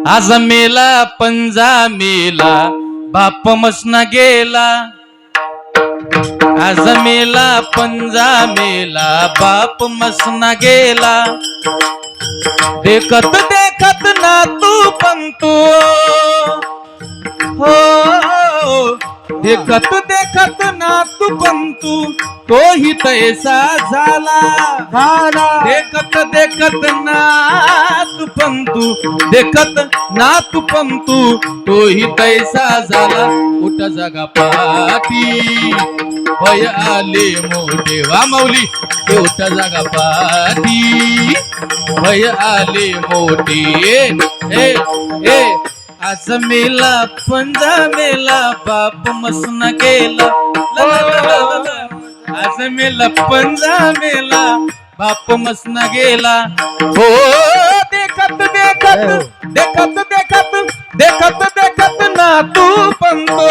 आज मेला पंजा मेला बाप मसना गेला. आज मेला पंजा मेला बाप मसना गेला. देखत देखत ना तू पंतू हो, देखत देखत ना तू पंतू तोही तैसा झाला. देखत देखत ना तू पंतू, देखत ना तू पंतू तोही तैसा झाला. उठ जागा पाती भय आले मोठे. वा माऊली. उठ जागा पाती भय आले मोठे. ए ए आज मेला पंजा मेला बाप मसना गेला. आज मेला पंजा मेला बाप मसना गेला. हो देखत देखत देखत देखत देखत देखत ना तू पंतो.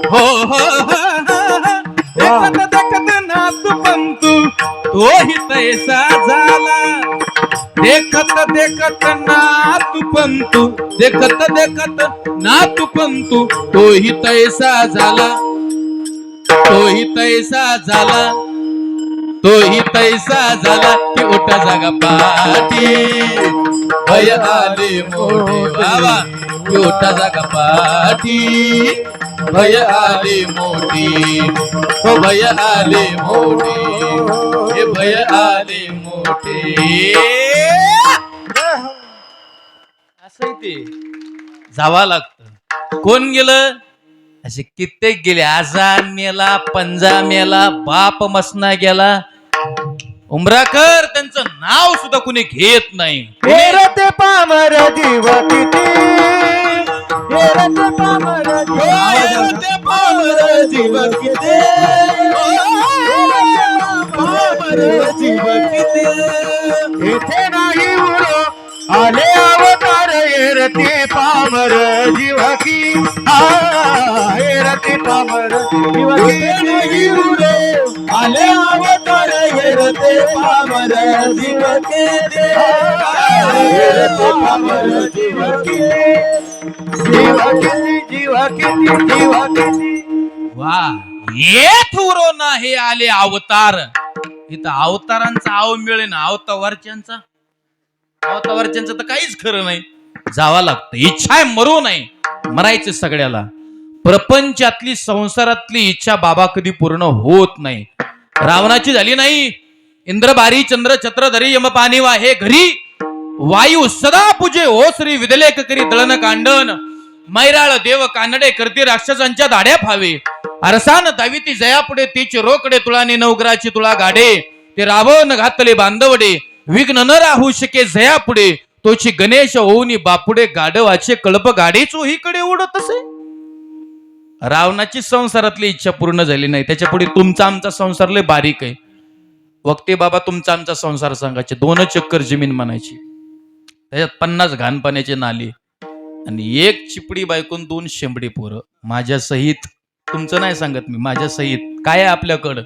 हो देखत देखत ना तू पंतू तोही तैसा झाला. देखत देखत ना तू पंतू, देखत देखत ना तू पंतू तोही तैसा झाला. तोही तैसा झाला. तोही तैसा झाला की उठा जागा पाठी भय आले मोठे. बाबा की उठा जागा पाठी भय आले मोठी. हो भय आले मोठे. हे भय आले मोठे. असं ते जावा लागतं. कोण गेलं. असे कित्येक गेले. आजा मेला पंजा मेला बाप मसना गेला. उमराकर त्यांचं नाव सुद्धा कुणी घेत नाही. हेरते पामर जीव किती. हेरते पामर हेरते पामर जीव किती. पामर जीव किती. इथे नाही उरो आले अवतार. हेर रते पामर जीवा की हे रते पामर जीवा की आले अवतार येरते पामर जीव के दे येरते पामर जीव के जीवा किती वा ये थुरो ना हे आले अवतार. इथं अवतारांचा आव मिळेल अवतावरच्यांचा तर काहीच खरं नाही. जावा लागतं. इच्छा आहे मरू नाही, मरायचं सगळ्याला. प्रपंचातली संसारातली इच्छा बाबा कधी पूर्ण होत नाही. रावणाची झाली नाही. इंद्र बारी चंद्र छत्रधरी यम पाणी वाहे घरी वायू सदा पूजे हो श्री विदलेख करी दळण कांडण मैराळ देव कानडे करती राक्षसांच्या दाड्या फावे अरसान दाविती जया पुढे तिचे रोकडे तुळाने नवग्राची तुळा गाडे ते रावण घातले बांधवडे विघ्न न राहू शके जया पुढे तोची गणेश होऊनी बापुडे गाडवाचे कळप गाडी चोहीकडे उडत असे. रावणाची संसारातली इच्छा पूर्ण झाली नाही. त्याच्या पुढे तुमचा आमचा संसार लय बारीक आहे. वक्ते बाबा तुमचा आमचा संसार सांगायचे 2 चक्कर जमीन म्हणायची, त्याच्यात 50 घाण पाण्याचे नाली आणि 1 चिपडी बायकून 2 शेंबडी पोरं माझ्या सहित. तुमचं नाही सांगत मी, माझ्या सहित. काय आहे आपल्याकडं?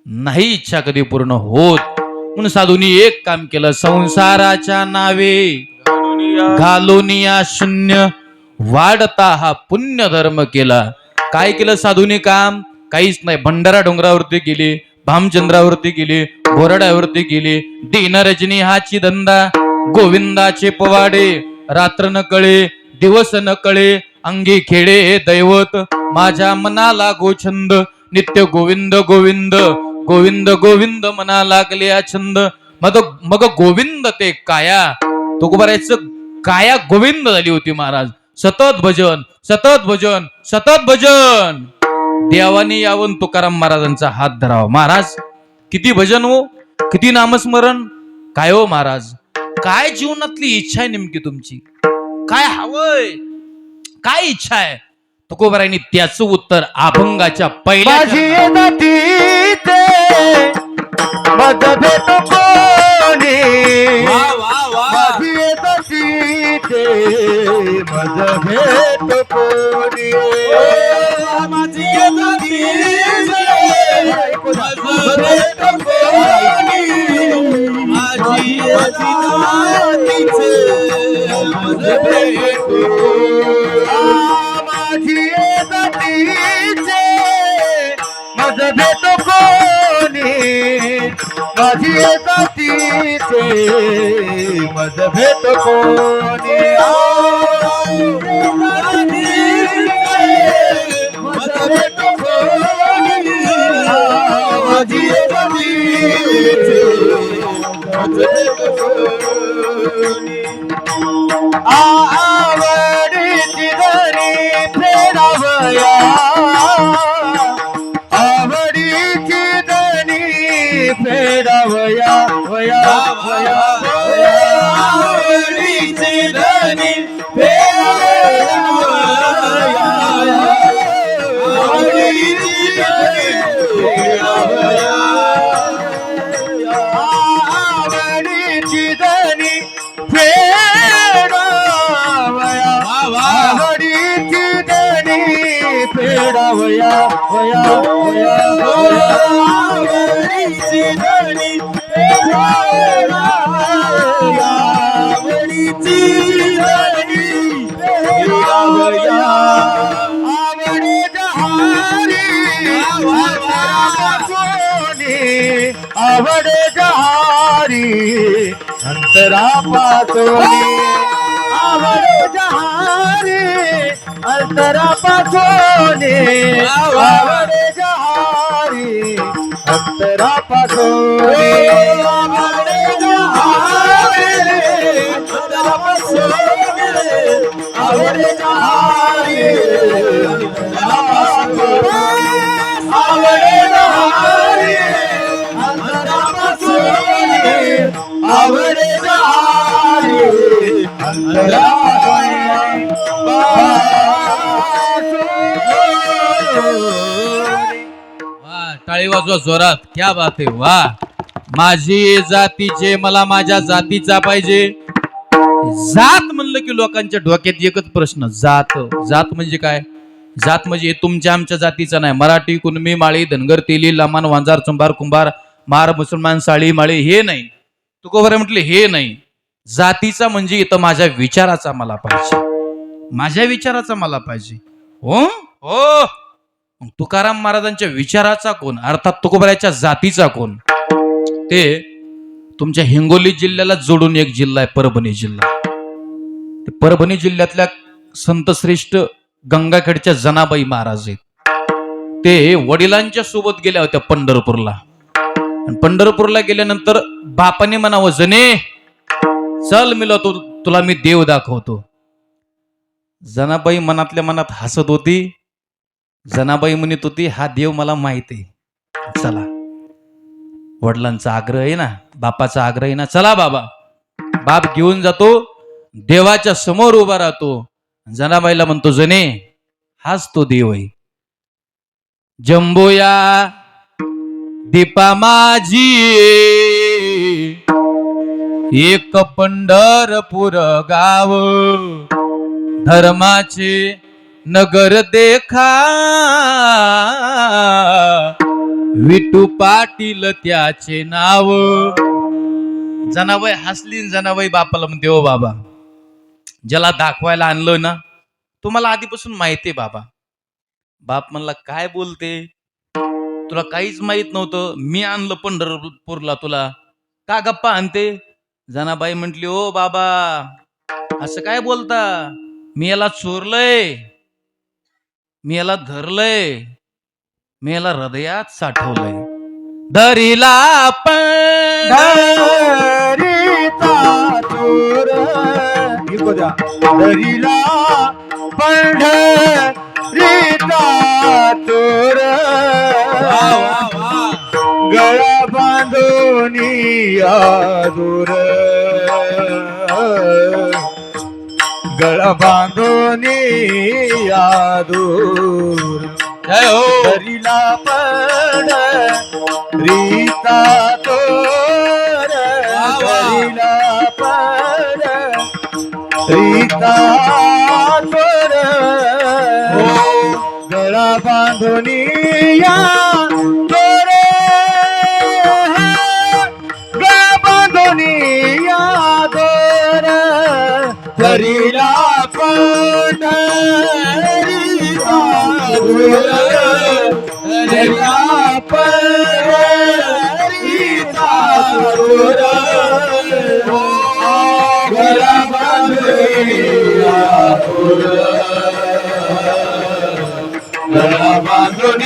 नाही इच्छा कधी पूर्ण होत. म्हणून साधूंनी एक काम केलं, संसाराच्या नावे घालून या शून्य वाढता हा पुण्य धर्म केला. काय केलं साधूंनी काम? काहीच नाही. भंडारा डोंगरावरती गेली, भामचंद्रावरती गेली, बोराड्यावरती गेली. दिन रजनी हाची धंदा, गोविंदाचे पवाडे. रात्र न कळे दिवस न कळे, अंगी खेळे हे दैवत. माझ्या मनाला गोछंद, नित्य गोविंद गोविंद गोविंद गोविंद मना लागले छंद. मग गोविंद ते काया तुकोबारायचं काया गोविंद झाली होती महाराज. सतत भजन सतत भजन सतत भजन. देवानी यावून तुकाराम महाराजांचा हात धरावा. महाराज किती भजन हो, किती नामस्मरण. काय हो महाराज, काय जीवनातली इच्छा आहे नेमकी तुमची? काय हवंय, काय इच्छा आहे? तुकोबारायांनी त्याचं उत्तर अभंगाच्या पहिल्या मद भेट कोणी वा वा वा माझी दशीते मद भेट कोणी माझी नदी माझं भेट कोणी माझी नदीचे माझं भेट माझी दशीते मद भेट कोणी माझी दशीते मद भेट कोणी आवडीची घरी फेरावया आवडीची धनी फेरावया वया वया आवडीची धनी वया वया वया आवडीची धनी आवडीची धनी आवडी जहारी आवडे जहारी अंतरा पातोनी आवडे जहारी अंतरा पातोनी आवडे जहारी अंतरा पातोनी आवडे जहारी अंतरा पातोनी आवडे जहारी अंतरा पातोनी आवडे जहारी अंतरा पातोनी आवडे जहारी अंतरा टाळी वाजवा जोरात. क्या बात आहे. वा. माझी जातीचे मला माझ्या जातीचा पाहिजे. जात म्हणलं की लोकांच्या डोक्यात एकच प्रश्न, जात जात म्हणजे काय? जात म्हणजे हे तुमच्या आमच्या जातीचा नाही. मराठी, कुणबी, माळी, धनगर, तेली, लमाण, वांजार, चुंभार, कुंभार, मार, मुसलमान, साळी, माळी हे नाही. तुकोबाराय म्हटले हे नाही. जातीचा म्हणजे इथं माझ्या विचाराचा मला पाहिजे, माझ्या विचाराचा मला पाहिजे. हो हो. मग तुकाराम महाराजांच्या विचाराचा कोण, अर्थात तुकोबारायच्या जातीचा कोण? ते तुमच्या हिंगोली जिल्ह्याला जोडून एक जिल्हा आहे, परभणी जिल्हा. ते परभणी जिल्ह्यातल्या संतश्रेष्ठ गंगाखेडच्या जनाबाई महाराज आहेत. ते वडिलांच्या सोबत गेल्या होत्या पंढरपूरला. आणि पंढरपूरला गेल्यानंतर बापाने म्हणावं, जने चल मिलो तुला मी देव दाखवतो. जनाबाई मनातल्या मनात हसत होती. जनाबाई म्हणत होती, हा देव मला माहित आहे, चला. वडिलांचा आग्रह आहे ना, बापाचा आग्रह आहे ना, चला बाबा. बाप घेऊन जातो, देवाच्या समोर उभा राहतो. जनाबाईला म्हणतो, जने हाच तो देव आहे. जंबोया दीपा माझी एक पंढरपूर गाव, धर्माचे नगर देखा, विठू पाटील त्याचे नाव. जनाबाई हसली. जनाबाई बापाला म्हणते, ओ बाबा, ज्याला दाखवायला आणलं ना, तुम्हाला आधीपासून माहिती आहे बाबा. बाप म्हणला, काय बोलते, तुला काहीच माहित नव्हतं, मी आणलं पंढरपूरला तुला, का गप्पा आणते? जनाबाई म्हटली, ओ बाबा असं काय बोलता, मी याला चोरलंय, मी याला धरलंय, मी याला हृदयात साठवलंय. दरीला पंढरीचा चोर, दरीला पंढरीचा चोर, गळा बांधून दूर, गळा बांधून दूर. जय हो. दरीला पंढरीचा चोर, दरीला पंढरीचा चोर, गळा बांधून चोर, गळा बांधून दोर, दरीला पंढरीचा चोर, दरीला पंढरीचा चोर, गळा बांधून दोर, गळा बांधून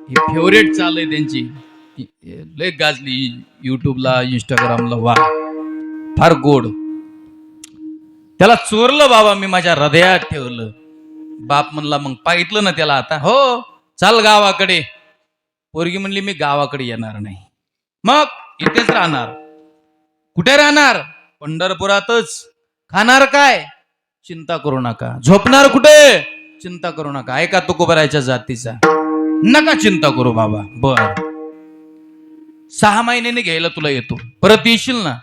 ही फेवरेट चाल आहे त्यांची, लय गाजली युट्यूबला, इंस्टाग्रामला. वा, फार गोड. त्याला चोरलं बाबा, मी माझ्या हृदयात ठेवलं. बाप म्हणला, मग पाहितलं ना त्याला आता, हो चाल गावाकडे. पोरगी म्हणली, मी गावाकडे येणार नाही. मग इथेच राहणार. कुठे राहणार? पंढरपुरातच. खाणार काय? चिंता करू नका. झोपणार कुठे? चिंता करू नका. ऐका तुकोबारायच्या जातीचा, नका चिंता करू बाबा. बर, 6 महिन्याने घ्यायला तुला येतो, परत येशील ना?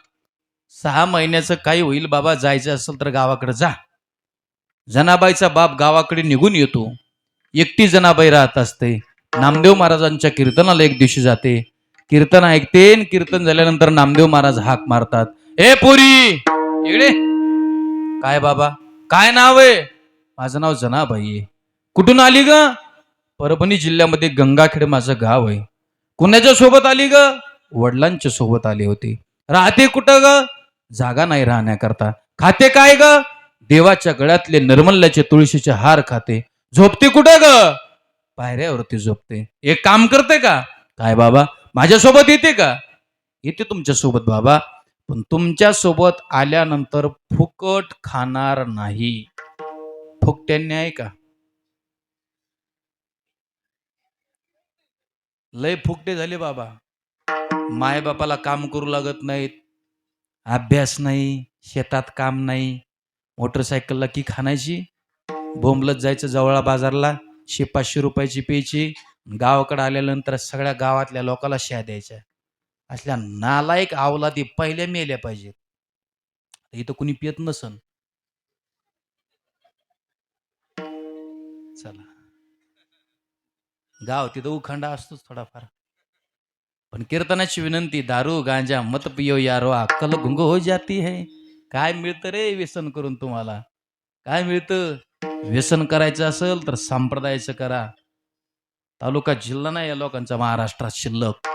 6 महिन्याचं काही होईल बाबा, जायचं असेल तर गावाकडे जा. जनाबाईचा बाप गावाकडे निघून येतो. एकटी जनाबाई राहत असते. नामदेव महाराजांच्या कीर्तनाला एक दिवशी जाते. कीर्तन ऐकते. कीर्तन झाल्यानंतर नामदेव महाराज हाक मारतात, ए पोरी इकडे. काय बाबा, काय नाव आहे? माझं नाव जनाबाई आहे. कुठून आली ग? परभणी जिल्ह्यामध्ये गंगाखेड माझं गाव आहे. कुणाच्या सोबत आली ग? वडिलांच्या सोबत आली होती. राहते कुठं ग? जागा नाही राहण्याकरता. खाते काय ग? देवाच्या गळ्यातले निर्मल्याचे तुळशीचे हार खाते. झोपते कुठं ग? पायऱ्यावरती झोपते. एक काम करते का? काय बाबा, माझ्यासोबत येते का? येते तुमच्या सोबत बाबा, पण तुमच्या सोबत आल्यानंतर फुकट खाणार नाही. फुकट्यांनी आहे का? लय फुकटे झाले बाबा. माय बापाला काम करू लागत नाहीत, अभ्यास नाही, शेतात काम नाही, मोटरसायकलला की खाण्याची, बोंबलत जायचं जवळा बाजारला, 500 रुपयाची प्यायची, गावाकडे आल्यानंतर सगळ्या गावातल्या लोकांना शा द्यायच्या. असल्या नालायक अवलादी पहिल्या मेल्या पाहिजेत. इथं कुणी पियत नसन. चला, गाव तिथं उखंडा असतोच थोडाफार. पण कीर्तनाची विनंती, दारू गांजा मत पियो यारो अक्कल गुंग हो जाती है. काय मिळतं रे व्यसन करून तुम्हाला? काय मिळतं? व्यसन करायचं असेल तर संप्रदायाचं करा. तालुका जिल्हा नाही या लोकांचा महाराष्ट्रात शिल्लक.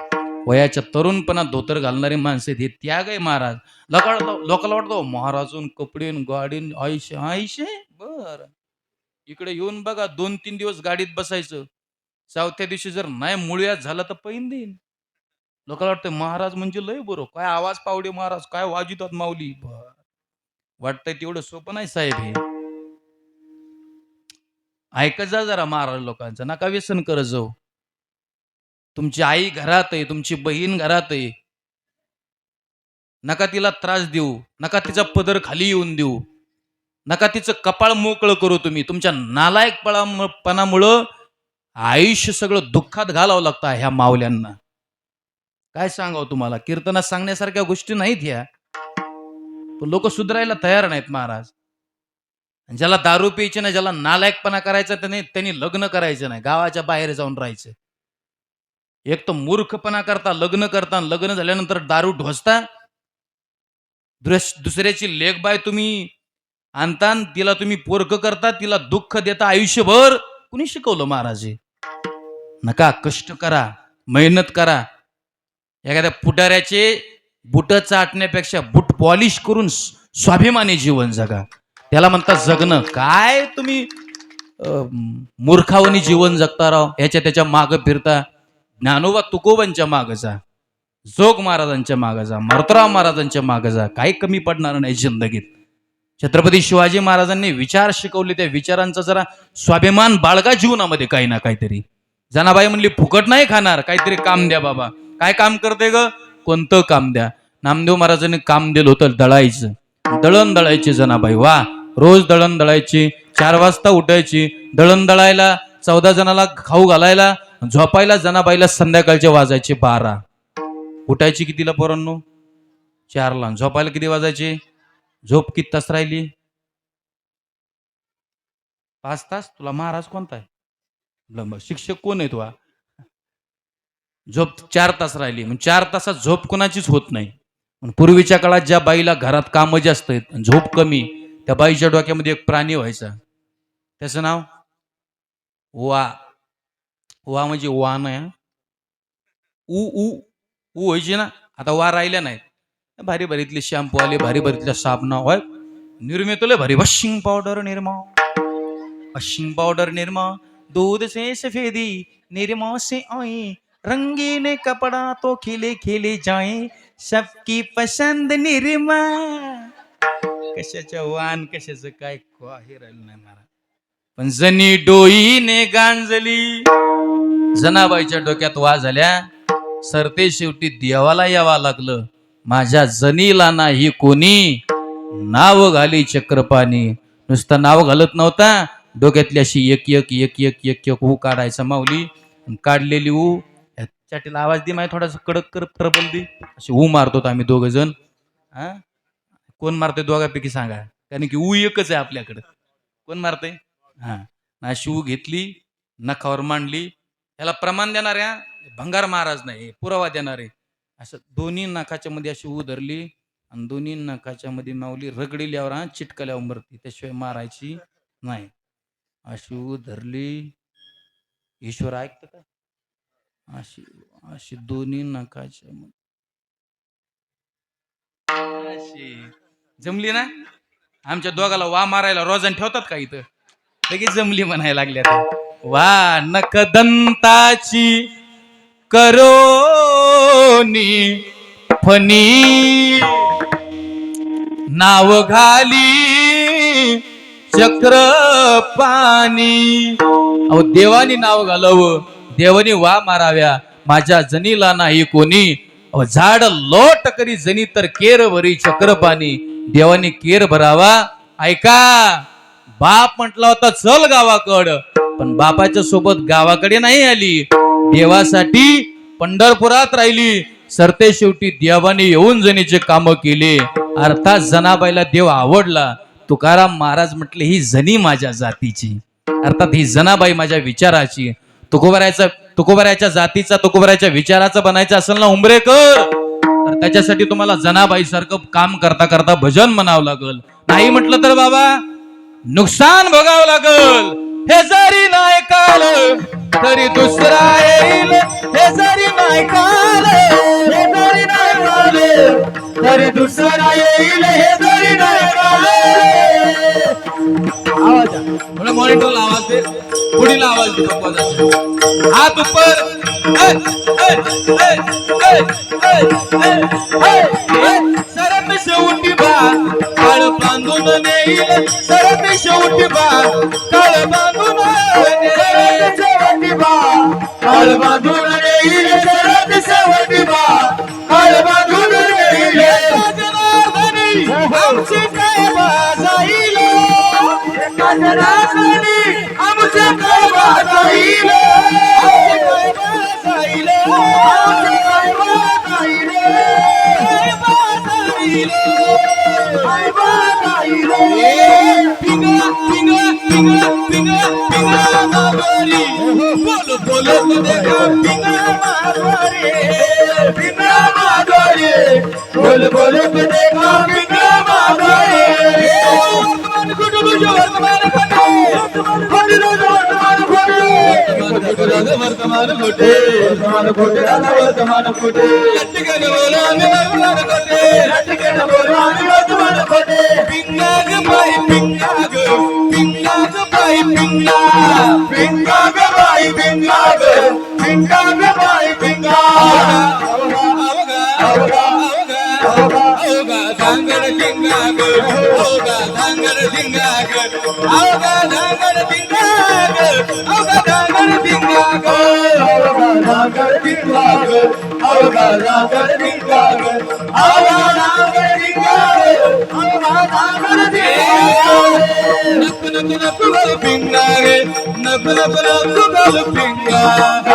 वयाच्या तरुणपणात धोतर घालणारे माणसे हे त्याग आहे महाराज. लोकांना वाटतो महाराजून कपडे गाडीन आयुष्य आयुष्य बर. इकडे येऊन बघा, 2-3 दिवस गाडीत बसायचं, चौथ्या दिवशी जर नाही मुळ्यात झाला तर पैन देईन. लोकांना वाटतं महाराज म्हणजे लय बरो, काय आवाज पावडे महाराज, काय वाजितात माऊली. वाटतंय तेवढं सोपं नाही साहेब हे. ऐकत जा जरा महाराज लोकांचं, नका व्यसन करत जाऊ. तुमची आई घरात आहे, तुमची बहीण घरात आहे, नका तिला त्रास देऊ, नका तिचा पदर खाली येऊन देऊ, नका तिचं कपाळ मोकळं करू. तुम्ही तुमच्या नालायकपणामुळं आयुष्य सगळं दुःखात घालावं लागतं ह्या मावल्यांना. काय सांगावं तुम्हाला, कीर्तनात सांगण्यासारख्या गोष्टी नाहीत ह्या. पण लोक सुधारायला तयार नाहीत महाराज. ज्याला दारू प्यायची नाही, ज्याला नालायकपणा करायचा त्यांनी लग्न करायचं नाही, गावाच्या बाहेर जाऊन राहायचं. एक तर मूर्खपणा करता, लग्न करता, लग्न झाल्यानंतर दारू ढोसता, दुसऱ्याची लेकबाय तुम्ही आणता, तिला तुम्ही पोरक करता, तिला दुःख देता आयुष्यभर. कुणी शिकवलं महाराज? नका, कष्ट करा, मेहनत करा. एखाद्या पुढाऱ्याचे बुट चाटण्यापेक्षा बुट पॉलिश करून स्वाभिमानी जीवन जगा. त्याला म्हणतात जगणं. काय तुम्ही मूर्खावनी जीवन जगता राव, ह्याच्या त्याच्या माग फिरता. ज्ञानोबा तुकोबांच्या माग जा, जोग महाराजांच्या माग जा, मारुतराव महाराजांच्या माग जा. काही कमी पडणार नाही जिंदगीत. छत्रपती शिवाजी महाराजांनी विचार शिकवले, त्या विचारांचा जरा स्वाभिमान बाळगा जीवनामध्ये काही ना काहीतरी. जनाबाई म्हणली फुकट नाही खाणार, काहीतरी काम द्या बाबा. काय काम करते ग? कोणतं काम द्या? नामदेव महाराजांनी काम दिलं होतं दळायचं, दळण दळायचे जनाबाई. वा, रोज दळण दळायची, 4 वाजता उठायची, दळण दळायला, 14 जणाला खाऊ घालायला, झोपायला जनाबाईला संध्याकाळचे वाजायचे 12. उठायची कितीला पोरांनो? 4ला. झोपायला किती वाजायचे? झोप किती तास राहिली? 5 तास. तुला महाराज कोणता आहे? शिक्षक कोण आहे तुला? झोप 4 तास राहिली. मग 4 तासात झोप कोणाचीच होत नाही. पूर्वीच्या काळात ज्या बाईला घरात कामं जास्त आहेत, झोप कमी, त्या बाईच्या डोक्यामध्ये एक प्राणी व्हायचा, त्याचं नाव वा. वा म्हणजे वा नाही, ऊ ऊ ऊ व्हायची ना. आता वा राहिल्या नाहीत. भारी भरीतले शॅम्पू आले, भारी भरीतल्या साबणा, होय निर्मितले भारी washing powder Nirma, washing powder Nirma, दूध से सफेदी निरमा से आई, रंगीन कपडा तो खिले खिले जाए, सबकी पसंद निरमा. कशाच्या वान कशाचं काय हे राहिलं नाही मला. पण जनी डोईने गांजली, जनाबाईच्या डोक्यात वा झाल्या. सरते शेवटी देवाला यावा लागलं. माझ्या जनीला नाही कोणी नाव घाली चक्रपाणी. नुसतं नाव घालत नव्हता, डोक्यातली अशी एक एक एक एक एक एक ऊ काढायचा माऊली. काढलेली ऊ चाटीला आवाज दे, माहिती थोडासा कडक कर, प्रबल दे, अशी ऊ मारतो आम्ही 2 जण. हा, कोण मारतोय दोघांपैकी सांगा, कारण की ऊ एकच आहे आपल्याकडं. कोण मारतय? हा, अशी ऊ घेतली, नखावर मांडली. त्याला प्रमाण देणाऱ्या भंगार महाराज नाही, पुरावा देणारे. असं दोन्ही नखाच्या मध्ये अशी ऊ धरली आणि दोन्ही नखाच्या मध्ये माऊली रगडील्यावर, हा चिटकल्यावर मरती, त्याशिवाय मारायची नाही. अशी ऊ धरली. ईश्वर ऐकतं का? अशी अशी दोन्ही नखाच्या मध्ये अशी जमली ना. आमच्या दोघाला वा मारायला रोजान ठेवतात का इथं? लगेच जमली म्हणायला लागल्या. वा नखदंताची करोनी फनी, नाव घाली चक्रपाणी. अहो देवानी नाव घालावं, देवानी वा माराव्या. माझ्या जनीला नाही कोणी, झाड लोट करी जनी तर केर भरी चक्रपाणी. देवानी केर भरावा. ऐका, बाप म्हटला होता चल गावाकड, पण बापाच्या सोबत गावाकडे नाही आली, देवासाठी पंढरपुरात राहिली. सरते शेवटी देवाने येऊन जणीचे काम केले. अर्थात जनाबाईला देव आवडला. तुकाराम महाराज म्हटले, ही जनी माझ्या जातीची, अर्थात ही जनाबाई माझ्या विचाराची. तुकोबराच्या जातीचा, तुकोबराच्या विचाराचा बनायचं असेल ना उंबरेकर, तर त्याच्यासाठी तुम्हाला जनाबाई सारखं काम करता करता भजन म्हणावं लागल. नाही म्हटलं तर बाबा नुकसान भोगावं लागल. हे जरी नाही काल तरी दुसरा येईल, हे जरी नाही काल, हे जरी नाही काल तरी दुसरा येईल, हे जरी नाही काल. आवाज आ. थोडं मॉनिटरला आवाज दे, पुढील आवाज दे. हात ऊपर. सरत शेवटी बा काळ बांधून नेईल, सरत शेवटी बा काळ बांधून शरद शेवटी बा काळ बांधून येईल, शरद शेवटी बा काळ बांधून येईल. जनार्दनी आमची काय जाईल, जनार्दनी आमचे काय जाईल, बोल बोल देखा पिंगा माधोरी. वर्तमान खोटे, वर्तमान खोटे, वर्तमान खोटे, लटकन बोला वर्तमान खोटे, लटकन बोला वर्तमान खोटे. पिंगाग बाई पिंगाग, पिंगाग बाई पिंगा, पिंगाग बाई पिंगाग, पिंगाग बाई पिंगाग. धांगड धिंगाग, अवघा धांगड धिंगाग, अवघा धांगड धिंगाग, अवघा धांगड धिंगाग. नागर पिंगाग, अवघा नागर पिंगाग, अवघा नागर पिंगाग, अवघा नागर पिंगाग. नप नप नप गल पिंगाग, नप नप नप गल पिंगाग.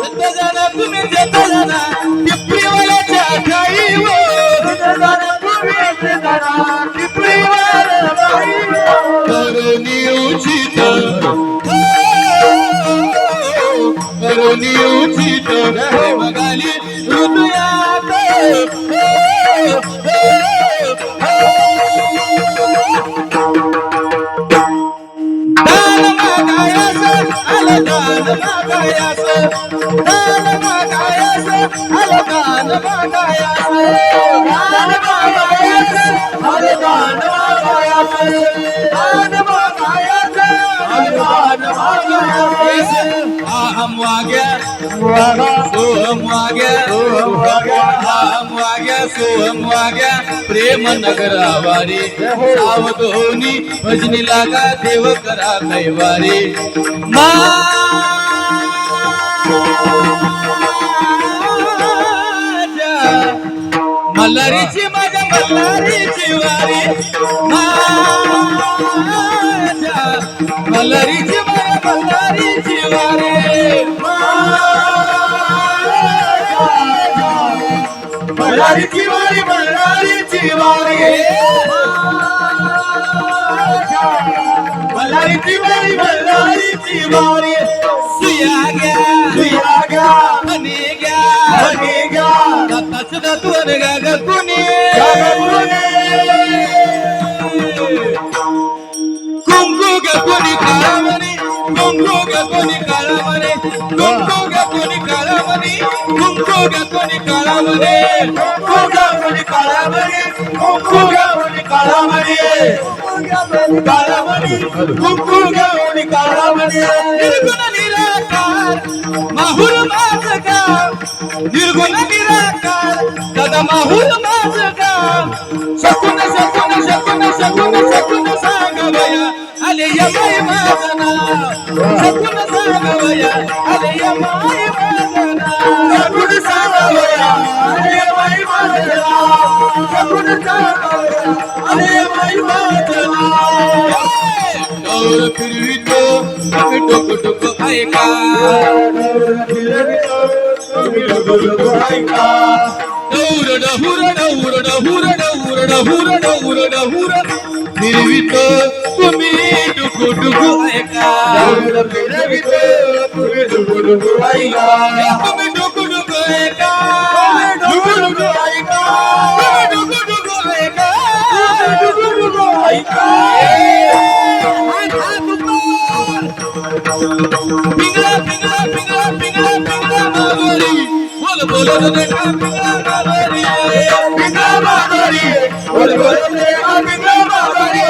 येता जाना तुम्ही येता जाना टिपरीवाल्याच्या ठाईवर, करुणी उचित, करुणी उचित प्रेमगाली हृदयात. दान मागायास आलं, दान मागायास, दान मागायास आलं, दान मागायास, दान मागायास, अरे दान मागायास, दान मागायास, अरे दान मागायास. अहम वाग्या वागा, सोहम वाग्या, सोहम वाग्या, अहम वाग्या सोहम वाग्या, प्रेम नगरावारी सावध होनी भजनी लागा, देव करा कैवारी. मल्हारीची माझ्या मल्हारीची वारी, माझ्या मल्हारीची माझ्या मल्हारीची वारी. मल्हारीची वारी, मल्हारीची वारी, मल्हारीची वारी, मल्हारीची वारी. सुया घ्या, सुया घ्या, हनी घ्या, हनी घ्या, दत्ताचं दत्तवन घ्या ग कुणी. कुंकू घ्या कोणी काळामणी, कुंकू घ्या कोणी काळामणी, कुंकू घ्या कोणी काळामणी, कुंकू घ्या कोणी काळामणी. कुंकुगावणी काळामणी, कुंकुगावणी काळामणी, काळामणी, कुंकुगावणी काळामणी. निर्गुण निराकार माहुर माझं गाव, निर्गुण निराकार दादा माहुर माझं गाव. शकून शकून शकून शकून शकून सांगवया आले यमाई माझं नाव, शकून सांगवया आले यमाई माझं नाव. सगुण सांगावया, अरे बाई माझं नाव. शकुनीचा नवरा आले बाई वाचला डोर फिरवितो तुम्ही डोकं डोकं ऐका डौर डहुर डहुर डहुर डहुर डहुर डहुर डहुर फिरवितो तुम्ही डुकू डुकू ऐका तुम्ही डुकू डुकू ऐका तुम्ही डुकू डुकू ऐका पिंगळा पिंगळा पिंगळा पिंगळा पिंगळा मागोरी बोल बोल पिंगळा मागोरी पिंगळा माघारी बोल बोल पिंगळा माघारी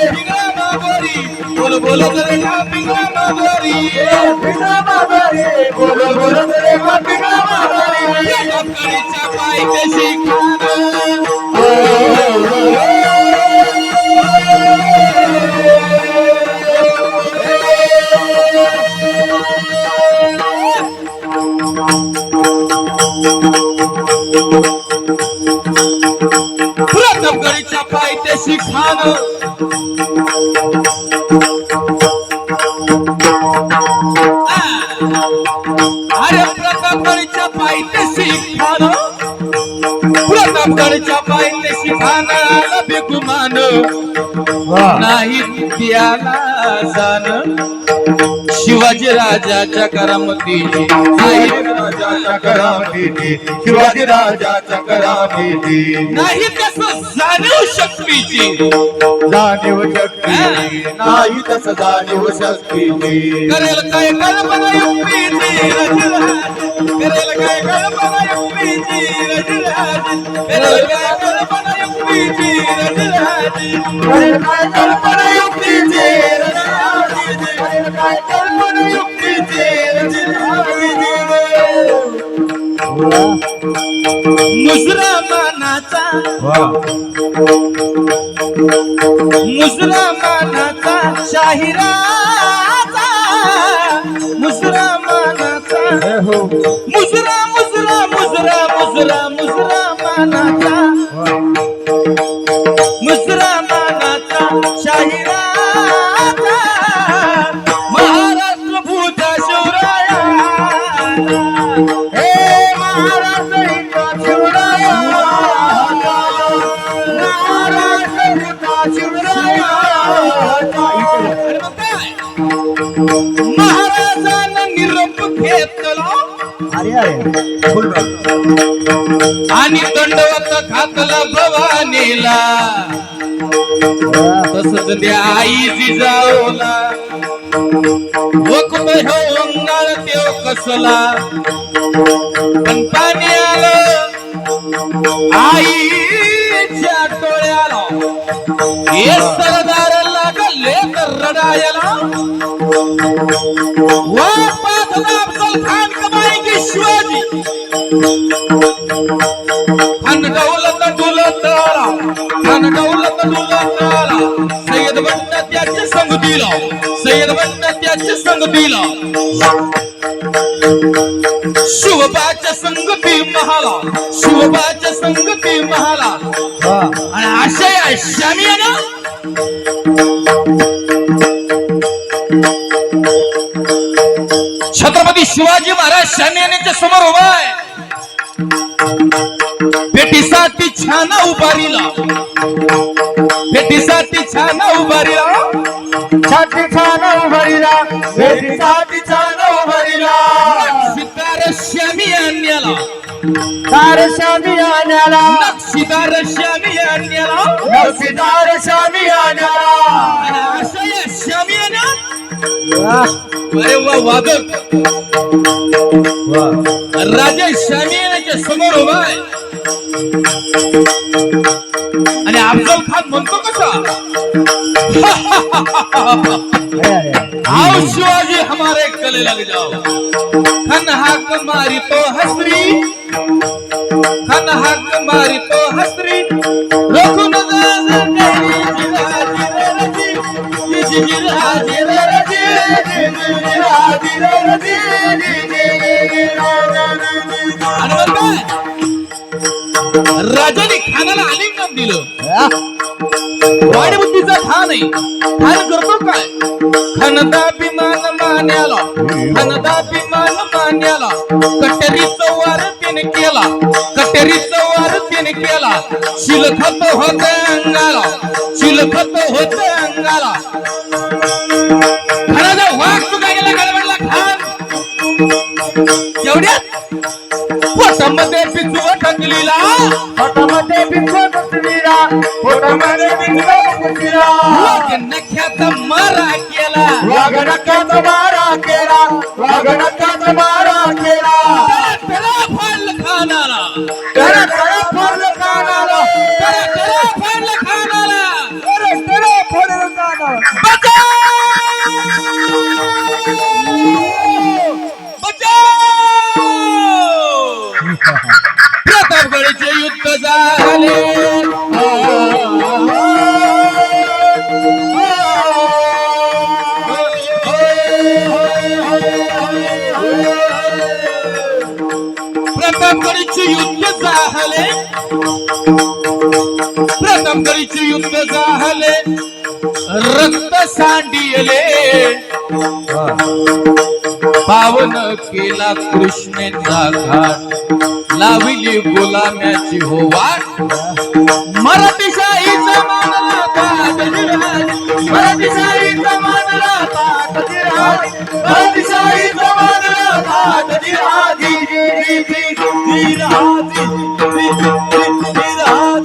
पिंगळा मागोरी बोल बोल पिंगळा मागोरी पिंगळा माघारी बोल बोल पिंगळा माघारी डोकरीच्या पायथ्याशी प्रतापगडीच्या पायथ्याशी अरे प्रतापगडीच्या पायथ्याशी प्रतापगडच्या पायथ्याशी खानाला बेगुमान नाही त्याला जाण शिवाजी राजाच्या करामतीची राजाच्या करामतीची शिवाजी राजाच्या करामतीची नाही कसं जाणीव शक्तीची जाणीव शक्ती नाही तसं जाणीव शक्तीची करेल काय कल्पना युक्तीची करेल काय कल्पना युक्तीची करेल काय कल्पना युक्तीची काय कल्पना युक्तीची काय कल्पना युक्तीची मुसलमानाचा मुसलमानाचा शाहिराचा मुसलमानाचा मुसरा मुसरा मुसरा मुसरा मुसलमानाचा मुसलमानाचा शाहिराचा महाराष्ट्र भूता शिवराया हे महाराष्ट्र हिंदू शिवराया महाराष्ट्र हिंदू शिवराया महाराजांना निरोप घेतला आणि दंडवत घातला भवानीला तसंच त्या आई जिजाऊला वकुट होंगाळ त्यो कसला पण पाणी आलं आईच्या डोळ्याला हे सरदार लागले तर रडायला वापात अफजल खान कमाई की शिवाजी खान दौलत डुलत आला खान दौलत डुलत आला सय्यद बंड त्याच्या संगतीला सय्यद बंड त्याच्या संगतीला शिवबाच्या संगती महाला शिवबाच्या संगती महाला आणि आशय शामियाना छत्रपती शिवाजी महाराज शामियानेच्या समोर उभा आहे भेटीसाठी छान उभारीला भेटीसाठी छान उभारीला छाती छान उभारीला भेटीसाठी छान उभारीला नक्षीदार शामियान्याला तार शामी आण्याला नक्षीदार शामियान्याला नक्षीदार शामी आण्याला आणि आशय शामियाना अरे वा वादक राजा शामियानाच्या समोर उभा आहे आणि अफजल खान म्हणतो कसा आओ शिवाजी हमारे गले लग जाओ खन हाक मारी तो हसरी खन हाक मारी तो हसरी रोकू राजाने खानाला आलिंगन दिलं. वाडबुद्धीचा खान आहे. खान करतो काय? खनदाभिमान मान्याला, खनदाभिमान मान्याला कटेरीचा वार त्याने केला, कटेरीचा वार त्याने केला. शिलखत होते अंगाला, शिलखत होते अंगाला. खानाचा वाघ तुका गेला गडबडला खान. एवढ्यात पोटामध्ये पिंजवा टाकलीला, पोटामध्ये पिंजवा टाकलीला, पोटामध्ये पिंजवा टाकलीला. नख्याचा मारा केला, वाघनख्याचा मारा केला, वाघनख्याचा मारा केला. त्याला फाडलं खानाला, त्याला फाडलं खानाला, त्याला फाडलं खानाला. त्याला फाडलं खानाला. प्रतापगडचे युद्ध झाले. प्रतापगडचे युद्ध झाले, प्रतापगडचे युद्ध झाले. रक्त सांडिले, पावन केला कृष्णेचा घाट. लाविली गुलाम्याची हो वाट. मराठीशाहीचा मानला ताज, मराठीशाहीचा मानला ताज. मराठीशाहीचा मानला ताज.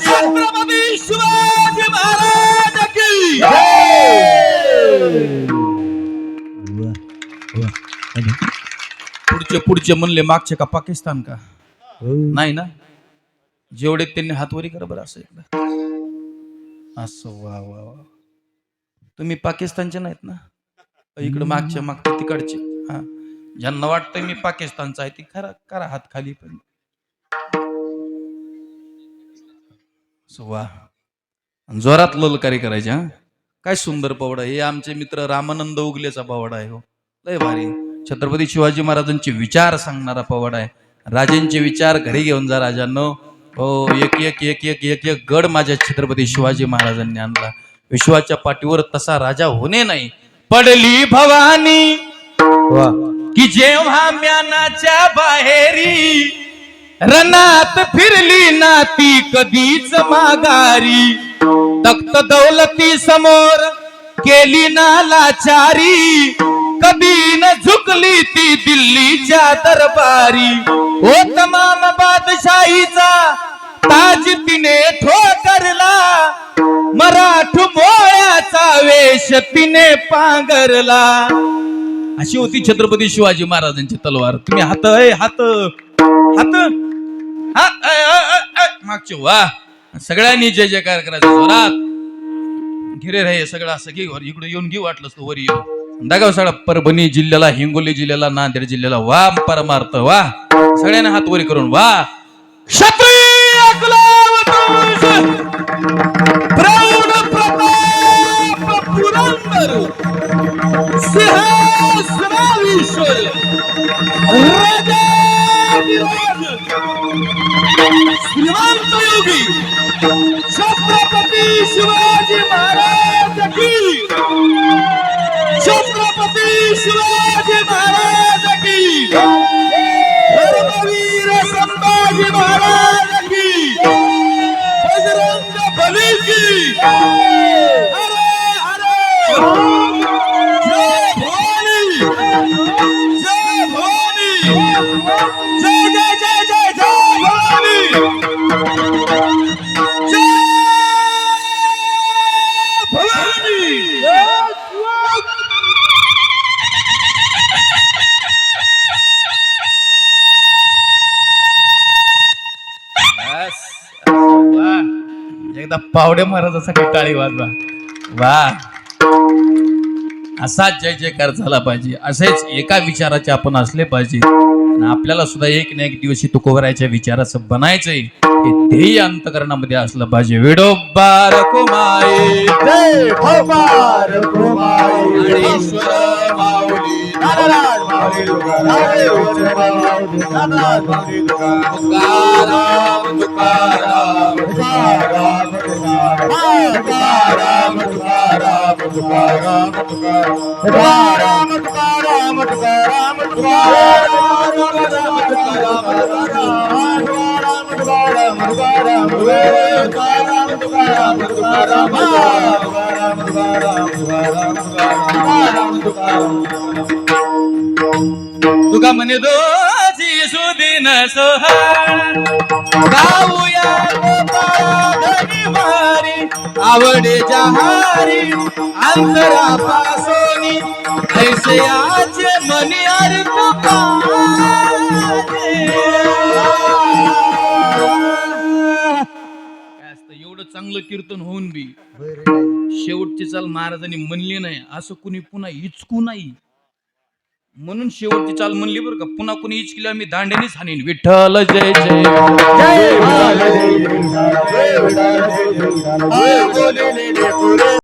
छत्रपती शिवाजी महाराज की पुढचे म्हणले मागचे का पाकिस्तान का? नाही ना, जेवढे त्यांनी हातवरी करा बरं. असं एकदा असं. वा वा वा, तुम्ही पाकिस्तानचे नाहीत ना? इकडे मागच्या मागचे तिकडचे. हा, ज्यांना वाटतं मी पाकिस्तानचा आहे ती खरा करा हात खाली. पण वा, जोरात ललकारी करायची. हा, काय सुंदर पवडा. हे आमचे मित्र रामानंद उगलेचा पवडा आहे. हो, लय भारी. छत्रपती शिवाजी महाराजांचे विचार सांगणारा पवडा आहे. राजांचे विचार घरी घेऊन जा राजांनो. हो, एक एक एक एक एक एक गड माझ्या छत्रपती शिवाजी महाराजांनी आणला. विश्वाच्या पाठीवर तसा राजा होणे नाही. पडली भवानी की जेव्हा म्यानाच्या बाहेरी, रनात फिरली ना ती कधीच माघारी. तख्त दौलती समोर केली ना लाचारी, कधी न झुकली ती दिल्लीच्या दरबारी. ओ तमाम बादशाहीचा ताज तिने ठोकरला, मराठ मोळ्याचा वेश तिने पांघरला. अशी होती छत्रपती शिवाजी महाराजांची तलवार. तुम्ही हात हात हात हात मागचे. वा, सगळ्यांनी जय जयकार करायचा जोरात. घिरे रे सगळं असं घे, इकडे येऊन घे वाटलं तर वर येऊन दागाव. सगळा परभणी जिल्ह्याला, हिंगोली जिल्ह्याला, नांदेड जिल्ह्याला वा परमार्थ. वा, सगळ्यांना हात वरी करून वा. क्षत्रिय कुलवंश प्रौढ प्रताप पुरंदर सिंहासनाधीश्वर राजाधिराज श्रीमंत योगी छत्रपती शिवाजी महाराज की, छत्रपती शिवाजी महाराज की, धर्मवीर संभाजी महाराज की, बजरंग बली की. हरे हरे, जय भवानी, जय भवानी, जय जय जय जय जय भवानी, जय भवानी. एकदा पावडे महाराजासाठी टाळी वाजवा. वा, असा जय जयकार झाला पाहिजे. असेच एका विचाराचे आपण असले पाहिजे. आपल्याला सुद्धा एक ना एक दिवशी तुकोबरायच्या विचाराचं बनायचंय, हे ध्येय अंतकरणामध्ये असलं पाहिजे. विडोबार कुमाई जय भोपार कुमाई, ईश्वर माऊली, स्वामी तुकाराम स्वामी तुकाराम तुकाराम तुकाराम तुकाराम तुकाराम तुकाराम तुकाराम तुकाराम तुकाराम तुकाराम तुका म्हणे दोषी सुदिन सोहळ गाऊया गोपाळाधनी मारी आवडे जहारी अंतरा पासोनी ऐसे आचे मनी अर्थ एवढं चांगलं कीर्तन होऊन बी शेवटची चाल महाराजांनी म्हणली नाही असं कुणी पुन्हा इचकू नाही म्हणून शेवटची चाल म्हणली बरं का पुन्हा कुणी इचकिल्या मी दांड्यानेच हाणीन विठ्ठल जय जय जय